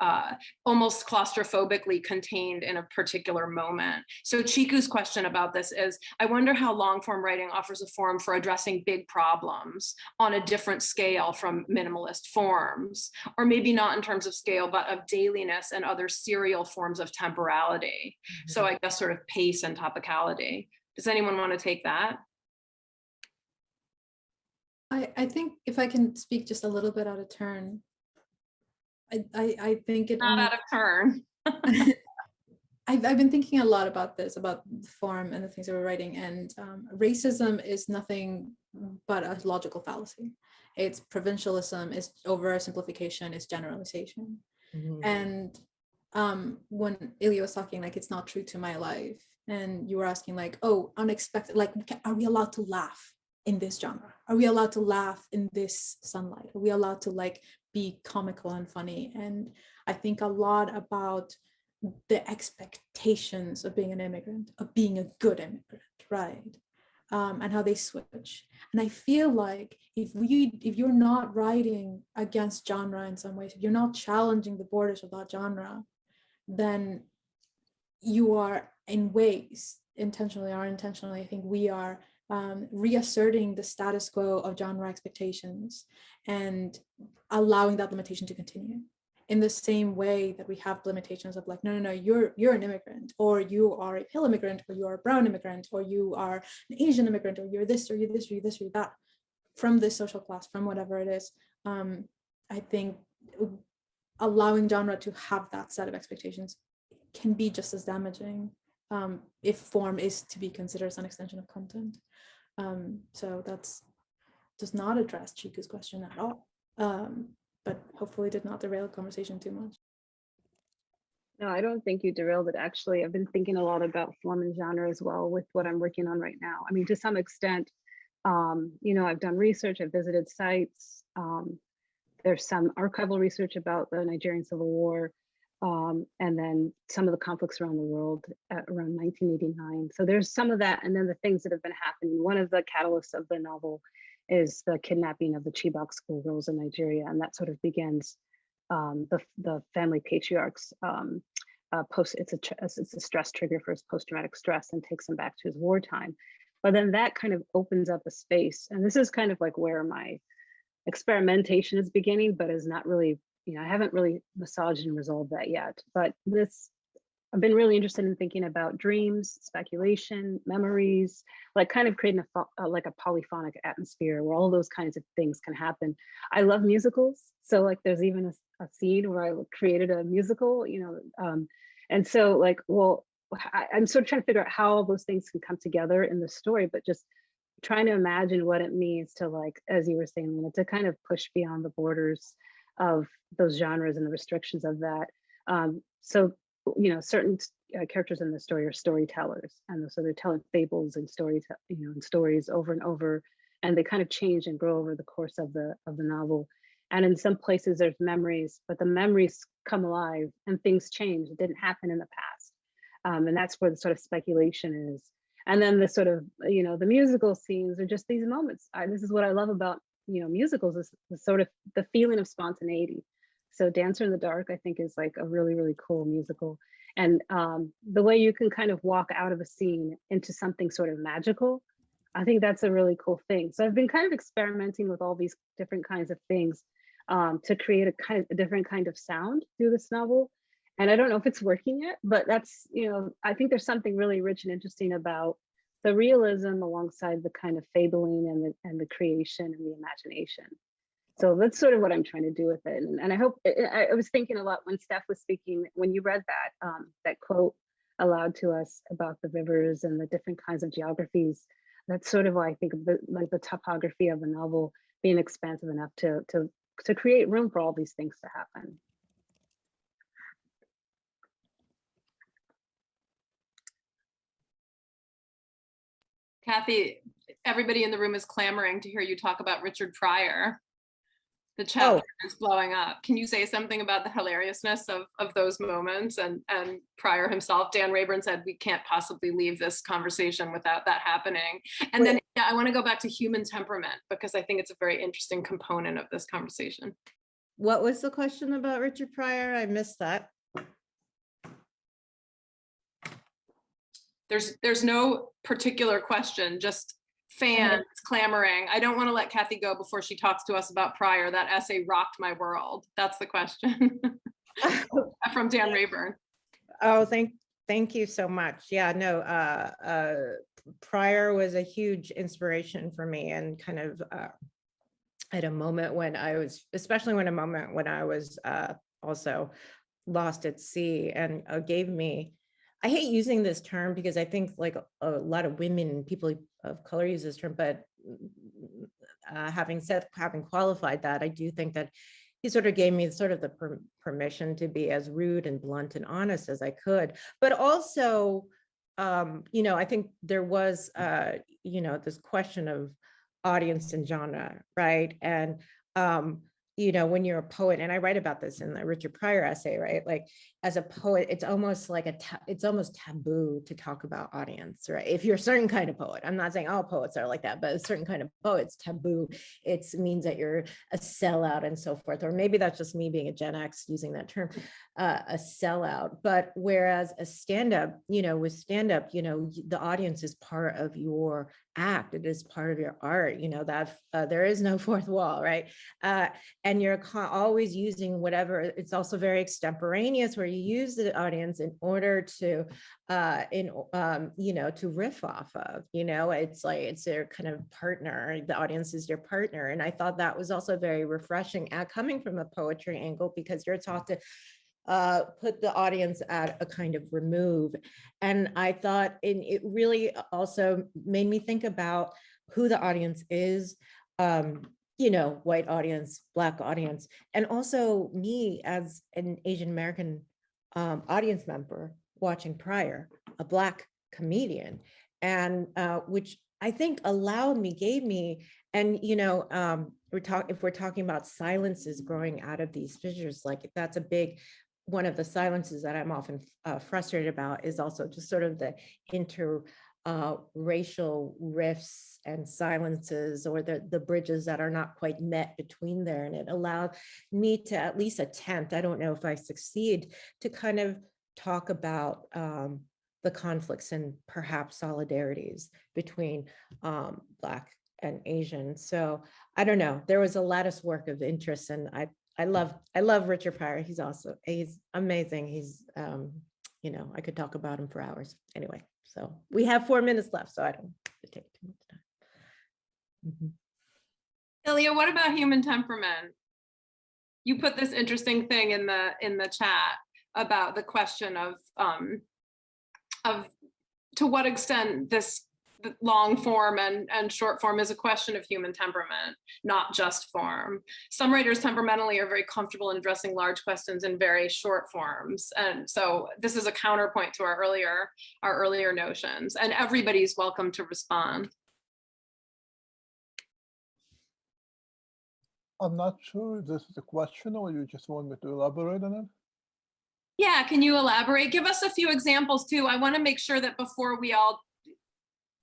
almost claustrophobically contained in a particular moment. So Chiku's question about this is, I wonder how long form writing offers a forum for addressing big problems on a different scale from minimalist forms, or maybe not in terms of scale, but of dailiness and other serial forms of temporality. So I guess sort of pace and topicality. Does anyone want to take that? I think if I can speak just a little bit out of turn, I think it Not only, out of turn. I've been thinking a lot about this, about the form and the things that we're writing, and racism is nothing but a logical fallacy. It's provincialism, it's oversimplification, it's generalization. And when Ilya was talking, like, it's not true to my life, and you were asking like, oh, unexpected, like, are we allowed to laugh in this genre? Are we allowed to laugh in this sunlight? Are we allowed to like be comical and funny? And I think a lot about the expectations of being an immigrant, of being a good immigrant, right? And how they switch. And I feel like if you're not writing against genre in some ways, if you're not challenging the borders of that genre, then you are, in ways, intentionally or unintentionally, I think we are reasserting the status quo of genre expectations and allowing that limitation to continue, in the same way that we have limitations of like, no, you're an immigrant, or you are a pale immigrant, or you are a brown immigrant, or you are an Asian immigrant, or you're this, or you're this, or you're this, or you're that, from this social class, from whatever it is. I think allowing genre to have that set of expectations can be just as damaging if form is to be considered as an extension of content. So that's does not address Chiku's question at all, but hopefully did not derail the conversation too much. No, I don't think you derailed it. Actually, I've been thinking a lot about form and genre as well with what I'm working on right now. I mean, to some extent, I've done research, I've visited sites. There's some archival research about the Nigerian Civil War, and then some of the conflicts around the world around 1989. So there's some of that, and then the things that have been happening. One of the catalysts of the novel is the kidnapping of the Chibok schoolgirls in Nigeria, and that sort of begins the family patriarchs it's a stress trigger for his post-traumatic stress and takes him back to his wartime. But then that kind of opens up a space, and this is kind of like where my experimentation is beginning, but is not really, I haven't really massaged and resolved that yet. But I've been really interested in thinking about dreams, speculation, memories, like kind of creating like a polyphonic atmosphere where all those kinds of things can happen. I love musicals. So like there's even a scene where I created a musical, and so like, well, I'm sort of trying to figure out how all those things can come together in the story, but just trying to imagine what it means to, like, as you were saying, Lena, to kind of push beyond the borders of those genres and the restrictions of that. So, certain characters in the story are storytellers, and so they're telling fables and stories, and stories over and over, and they kind of change and grow over the course of the novel. And in some places there's memories, but the memories come alive and things change. It didn't happen in the past. And that's where the sort of speculation is. And then the sort of, the musical scenes are just these moments. This is what I love about, musicals, is the sort of the feeling of spontaneity. So Dancer in the Dark, I think, is like a really, really cool musical. And the way you can kind of walk out of a scene into something sort of magical, I think that's a really cool thing. So I've been kind of experimenting with all these different kinds of things to create a different kind of sound through this novel. And I don't know if it's working yet, but that's, I think there's something really rich and interesting about the realism alongside the kind of fabling and the creation and the imagination. So that's sort of what I'm trying to do with it. And I hope, I was thinking a lot when Steph was speaking, when you read that quote aloud to us about the rivers and the different kinds of geographies. That's sort of why I think of the topography of the novel being expansive enough to create room for all these things to happen. Kathy, everybody in the room is clamoring to hear you talk about Richard Pryor. The chapter is blowing up. Can you say something about the hilariousness of those moments and Pryor himself? Dan Rayburn said we can't possibly leave this conversation without that happening. And then I want to go back to human temperament, because I think it's a very interesting component of this conversation. What was the question about Richard Pryor? I missed that. There's no particular question, just fans clamoring. I don't want to let Kathy go before she talks to us about Pryor. That essay rocked my world. That's the question. From Dan Rayburn. Oh, thank you so much. Yeah, no, Pryor was a huge inspiration for me, and kind of at a moment when I was, also lost at sea, and gave me, I hate using this term because I think like a lot of women and people of color use this term, but having qualified that, I do think that he sort of gave me sort of the permission to be as rude and blunt and honest as I could. But also, I think there was, this question of audience and genre, right? And, when you're a poet, and I write about this in the Richard Pryor essay, right? Like as a poet, it's almost like it's almost taboo to talk about audience, right? If you're a certain kind of poet, I'm not saying all poets are like that, but a certain kind of poet's taboo. It means that you're a sellout and so forth, or maybe that's just me being a Gen X using that term, a sellout. But whereas a stand-up, with stand-up, the audience is part of your act. It is part of your art, that there is no fourth wall, right? And you're always using whatever. It's also very extemporaneous, where you use the audience in order to to riff off of, it's like it's their kind of partner. The audience is your partner. And I thought that was also very refreshing coming from a poetry angle, because you're taught to put the audience at a kind of remove. And I thought it really also made me think about who the audience is, white audience, Black audience, and also me as an Asian American audience member watching Pryor, a Black comedian, and which I think gave me, and if we're talking about silences growing out of these fissures, like that's a big one of the silences that I'm often frustrated about, is also just sort of the racial rifts and silences, or the bridges that are not quite met between there. And it allowed me to at least attempt, I don't know if I succeed, to kind of talk about the conflicts and perhaps solidarities between Black and Asian. So I don't know, there was a lattice work of interest, and I love Richard Pryor. He's amazing. He's I could talk about him for hours. Anyway, so we have 4 minutes left, so I don't have to take too much time. Ilya, what about human temperament? You put this interesting thing in the chat about the question of to what extent this long form and short form is a question of human temperament, not just form. Some writers temperamentally are very comfortable in addressing large questions in very short forms. And so this is a counterpoint to our earlier notions, and everybody's welcome to respond. I'm not sure if this is a question or you just want me to elaborate on it. Yeah, can you elaborate? Give us a few examples too. I want to make sure that before we all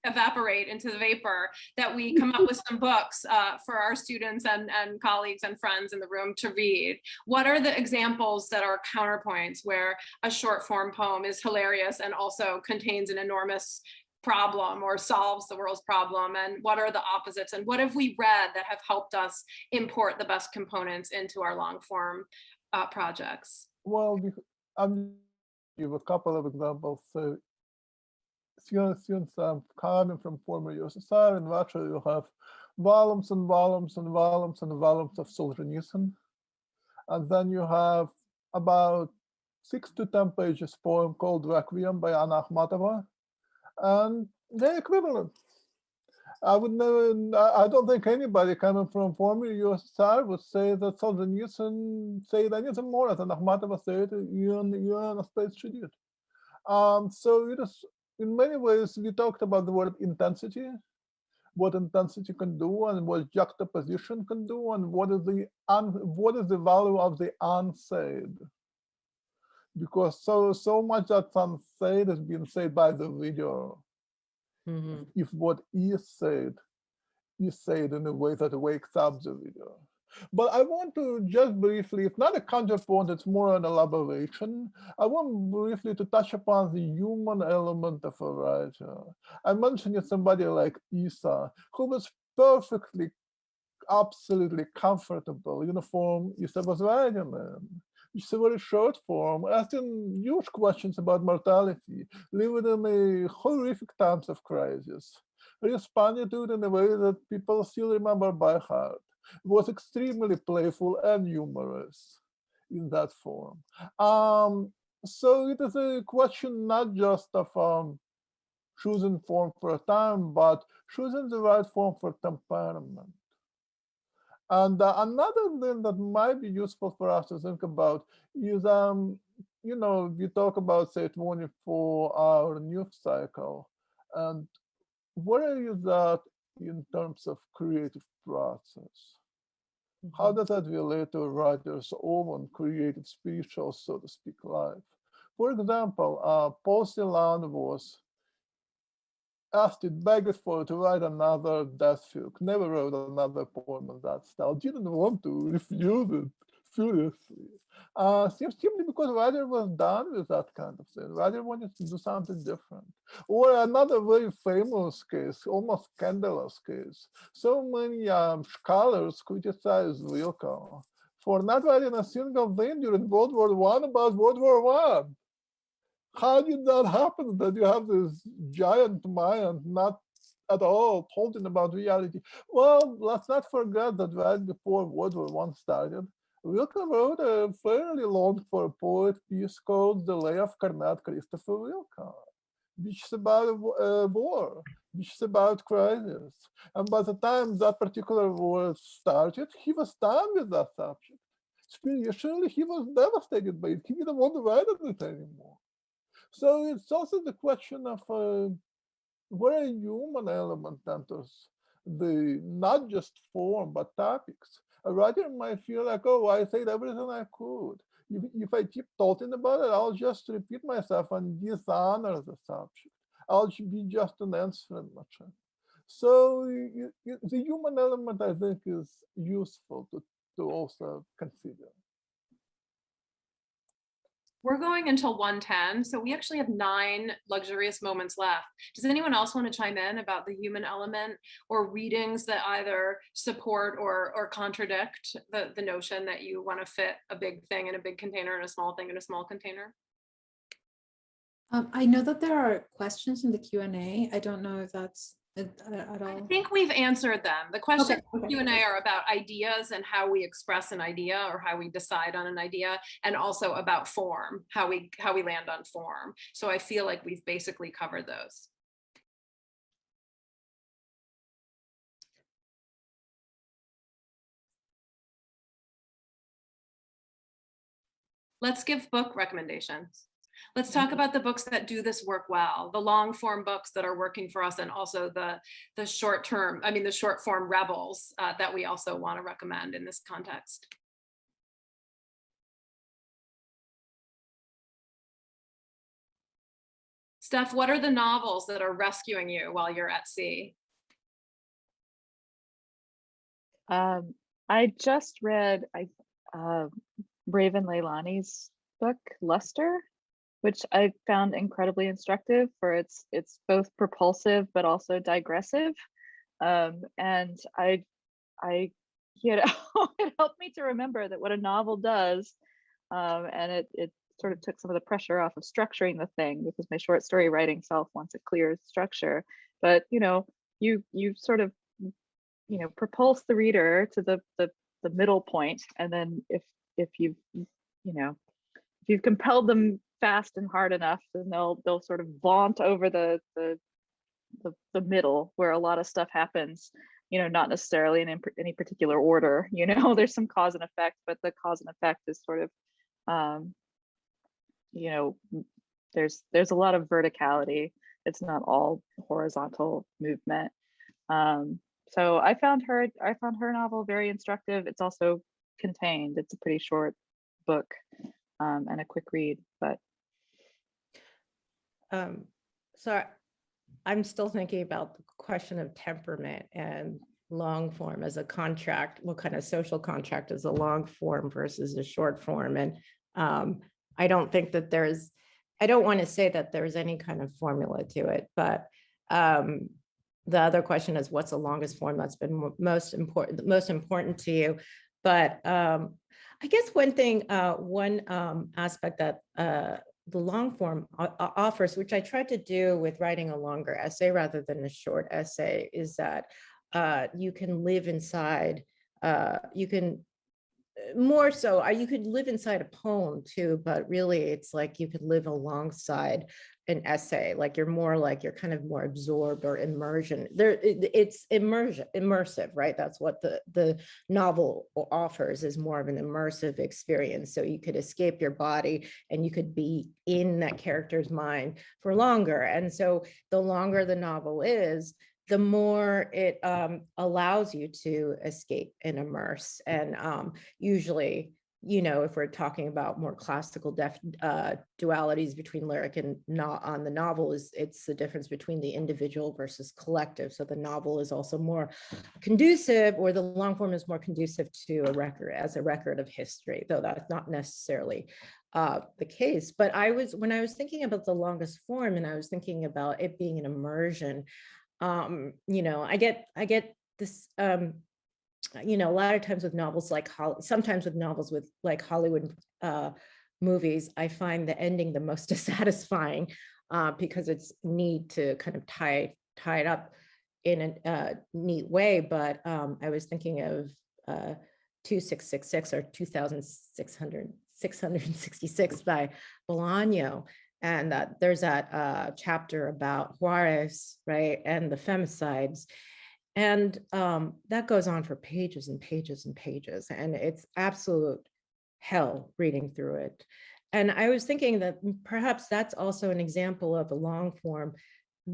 evaporate into the vapor, that we come up with some books for our students and colleagues and friends in the room to read. What are the examples that are counterpoints where a short form poem is hilarious and also contains an enormous problem or solves the world's problem? And what are the opposites? And what have we read that have helped us import the best components into our long form projects? Well, I'm give a couple of examples. So since I'm coming from former USSR, in Russia you have volumes and volumes and volumes and volumes of Solzhenitsyn. And then you have about 6 to 10 pages poem called Requiem by Anna Akhmatova. And they're equivalent. I don't think anybody coming from former USSR would say that Solzhenitsyn said anything more than Akhmatova said in a space she did. So it is, in many ways, we talked about the word intensity, what intensity can do and what juxtaposition can do, and what is the value of the unsaid. Because so much that's unsaid is being said by the video. Mm-hmm. If what is said in a way that wakes up the video. But I want to just briefly, it's not a counterpoint, it's more an elaboration. I want briefly to touch upon the human element of a writer. I mentioned somebody like Isa, who was perfectly, absolutely comfortable, uniform. Isa was writing in. It's a very short form, asking huge questions about mortality, living in a horrific times of crisis, responded to it in a way that people still remember by heart. It was extremely playful and humorous in that form. So it is a question not just of choosing form for a time, but choosing the right form for temperament. And another thing that might be useful for us to think about is, we talk about, say, 24-hour news cycle. And where is that in terms of creative process? How does that relate to a writer's own creative, spiritual, so to speak, life? For example, Paul Celan was begged for to write another death fugue, never wrote another poem in that style, didn't want to, refuse it furiously. Simply because writer was done with that kind of thing. Writer wanted to do something different. Or another very famous case, almost scandalous case. So many scholars criticized Rilke for not writing a single thing during World War I about World War I. How did that happen that you have this giant mind not at all talking about reality? Well, let's not forget that right before World War I started, Rilke wrote a fairly long for a poet piece called The Lay of Cornet Christopher Rilke, which is about war, which is about crisis. And by the time that particular war started, he was done with that subject. Spiritually, he was devastated by it. He didn't want to write it anymore. So it's also the question of where a human element enters the not just form but topics. A writer might feel like, oh, I said everything I could. If I keep talking about it, I'll just repeat myself and dishonor the subject. I'll be just an answering machine. So the human element, I think, is useful to also consider. We're going until 1:10, so we actually have 9 luxurious moments left. Does anyone else want to chime in about the human element or readings that either support or contradict the notion that you want to fit a big thing in a big container and a small thing in a small container? I know that there are questions in the Q&A. I don't know if that's at I all. think we've answered them. The questions Okay. Q&A are about ideas and how we express an idea or how we decide on an idea, and also about form, how we land on form. So I feel like we've basically covered those. Let's give book recommendations. Let's talk about the books that do this work well, the long form books that are working for us, and also the short term, I mean, the short form rebels that we also want to recommend in this context. Steph, what are the novels that are rescuing you while you're at sea? I just read Raven Leilani's book, Luster, which I found incredibly instructive for it's both propulsive but also digressive. And I you know, it helped me to remember that what a novel does, and it sort of took some of the pressure off of structuring the thing, because my short story writing self wants a clear structure. But you know, you sort of, you know, propulse the reader to the middle point, and then if you've, you know, if you've compelled them fast and hard enough, then they'll sort of vaunt over the middle where a lot of stuff happens, you know, not necessarily in any particular order. You know, there's some cause and effect, but the cause and effect is sort of, you know, there's a lot of verticality. It's not all horizontal movement. So I found her novel very instructive. It's also contained. It's a pretty short book, and a quick read, but so I'm still thinking about the question of temperament and long form as a contract. What kind of social contract is a long form versus a short form? And I don't think that I don't want to say that there's any kind of formula to it, but the other question is, what's the longest form that's been most important to you? But I guess one thing, one aspect that the long form offers, which I tried to do with writing a longer essay rather than a short essay, is that you can live inside, you can more so, you could live inside a poem too, but really it's like you could live alongside an essay, like you're kind of more absorbed or immersion. It's immersive, right? That's what the novel offers, is more of an immersive experience. So you could escape your body and you could be in that character's mind for longer. And so the longer the novel is, the more it allows you to escape and immerse. And usually, you know, if we're talking about more classical dualities between lyric and on the novel, it's the difference between the individual versus collective. So the novel is also more conducive, or the long form is more conducive to a record of history, though that's not necessarily the case. But when I was thinking about the longest form, and I was thinking about it being an immersion, you know, I get this, you know, a lot of times with novels sometimes with novels with like Hollywood movies, I find the ending the most dissatisfying because it's neat to kind of tie it up in a neat way. But I was thinking of 2666 or 2666 by Bolaño. And there's that chapter about Juarez, right, and the femicides. And that goes on for pages and pages and pages. And it's absolute hell reading through it. And I was thinking that perhaps that's also an example of the long form,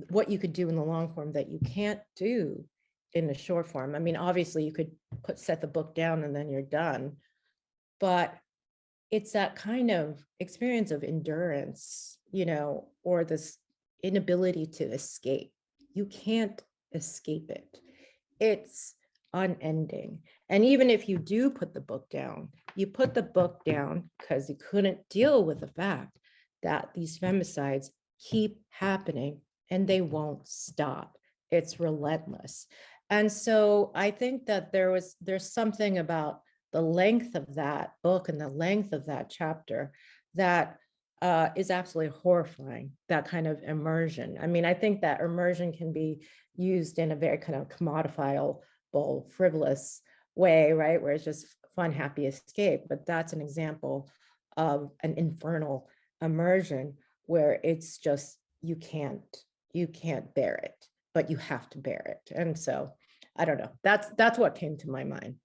what you could do in the long form that you can't do in the short form. I mean, obviously you could set the book down and then you're done. But it's that kind of experience of endurance, you know, or this inability to escape. You can't escape it. It's unending. And even if you do put the book down, you put the book down because you couldn't deal with the fact that these femicides keep happening and they won't stop. It's relentless. And so I think that there's something about the length of that book and the length of that chapter that is absolutely horrifying, that kind of immersion. I mean, I think that immersion can be used in a very kind of commodifiable, frivolous way, right? Where it's just fun, happy escape. But that's an example of an infernal immersion where it's just, you can't bear it, but you have to bear it. And so I don't know, that's what came to my mind.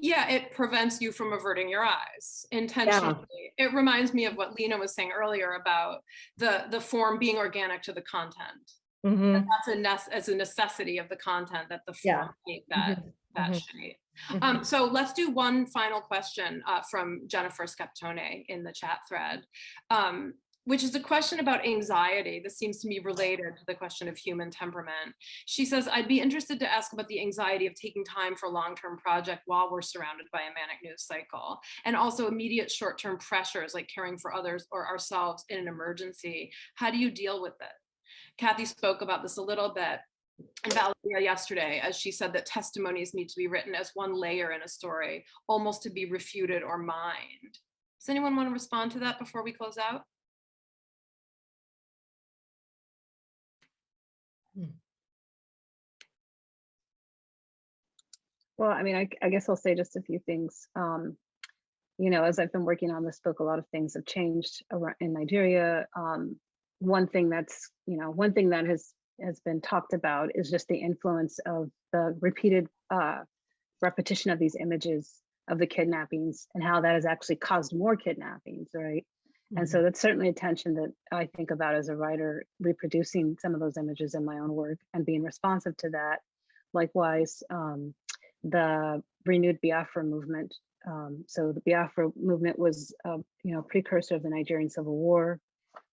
Yeah, it prevents you from averting your eyes intentionally. It reminds me of what Lena was saying earlier about the form being organic to the content. Mhm. That's as a necessity of the content that the form take that shape. So let's do one final question from Jennifer Skeptone in the chat thread, which is a question about anxiety. This seems to be related to the question of human temperament. She says, I'd be interested to ask about the anxiety of taking time for a long-term project while we're surrounded by a manic news cycle, and also immediate short-term pressures like caring for others or ourselves in an emergency. How do you deal with it? Kathy spoke about this a little bit and Valeria yesterday, as she said that testimonies need to be written as one layer in a story, almost to be refuted or mined. Does anyone want to respond to that before we close out? Well, I mean, I guess I'll say just a few things. You know, as I've been working on this book, a lot of things have changed in Nigeria. One thing that has been talked about is just the influence of the repeated repetition of these images of the kidnappings and how that has actually caused more kidnappings, right? And so that's certainly a tension that I think about as a writer, reproducing some of those images in my own work and being responsive to that. Likewise, the renewed Biafra movement. So the Biafra movement was, precursor of the Nigerian Civil War.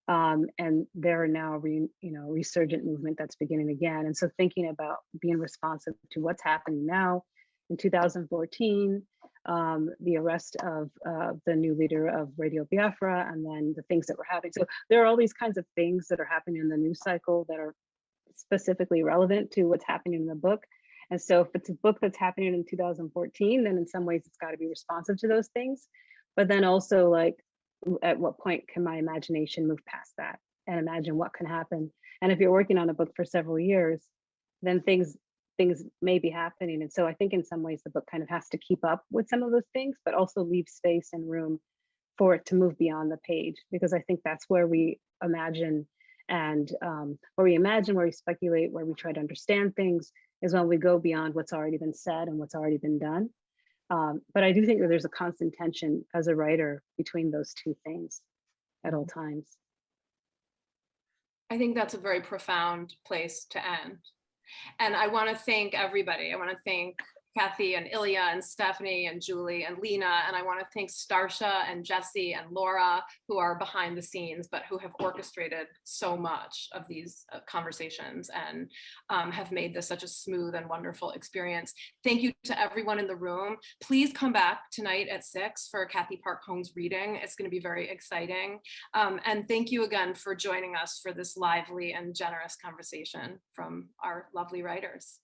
And there are now resurgent movement that's beginning again. And so thinking about being responsive to what's happening now in 2014, the arrest of the new leader of Radio Biafra, and then the things that were happening. So there are all these kinds of things that are happening in the news cycle that are specifically relevant to what's happening in the book. And so if it's a book that's happening in 2014, then in some ways it's got to be responsive to those things. But then also, like, at what point can my imagination move past that and imagine what can happen? And if you're working on a book for several years, then things may be happening. And so I think in some ways the book kind of has to keep up with some of those things, but also leave space and room for it to move beyond the page, because I think that's where we imagine and where we speculate, where we try to understand things, is when we go beyond what's already been said and what's already been done. But I do think that there's a constant tension as a writer between those two things at all times. I think that's a very profound place to end. And I want to thank everybody. I want to thank Kathy and Ilya and Stephanie and Julie and Lena. And I want to thank Starsha and Jesse and Laura, who are behind the scenes, but who have orchestrated so much of these conversations and have made this such a smooth and wonderful experience. Thank you to everyone in the room. Please come back tonight at 6 for Kathy Park Hong's reading. It's going to be very exciting. And thank you again for joining us for this lively and generous conversation from our lovely writers.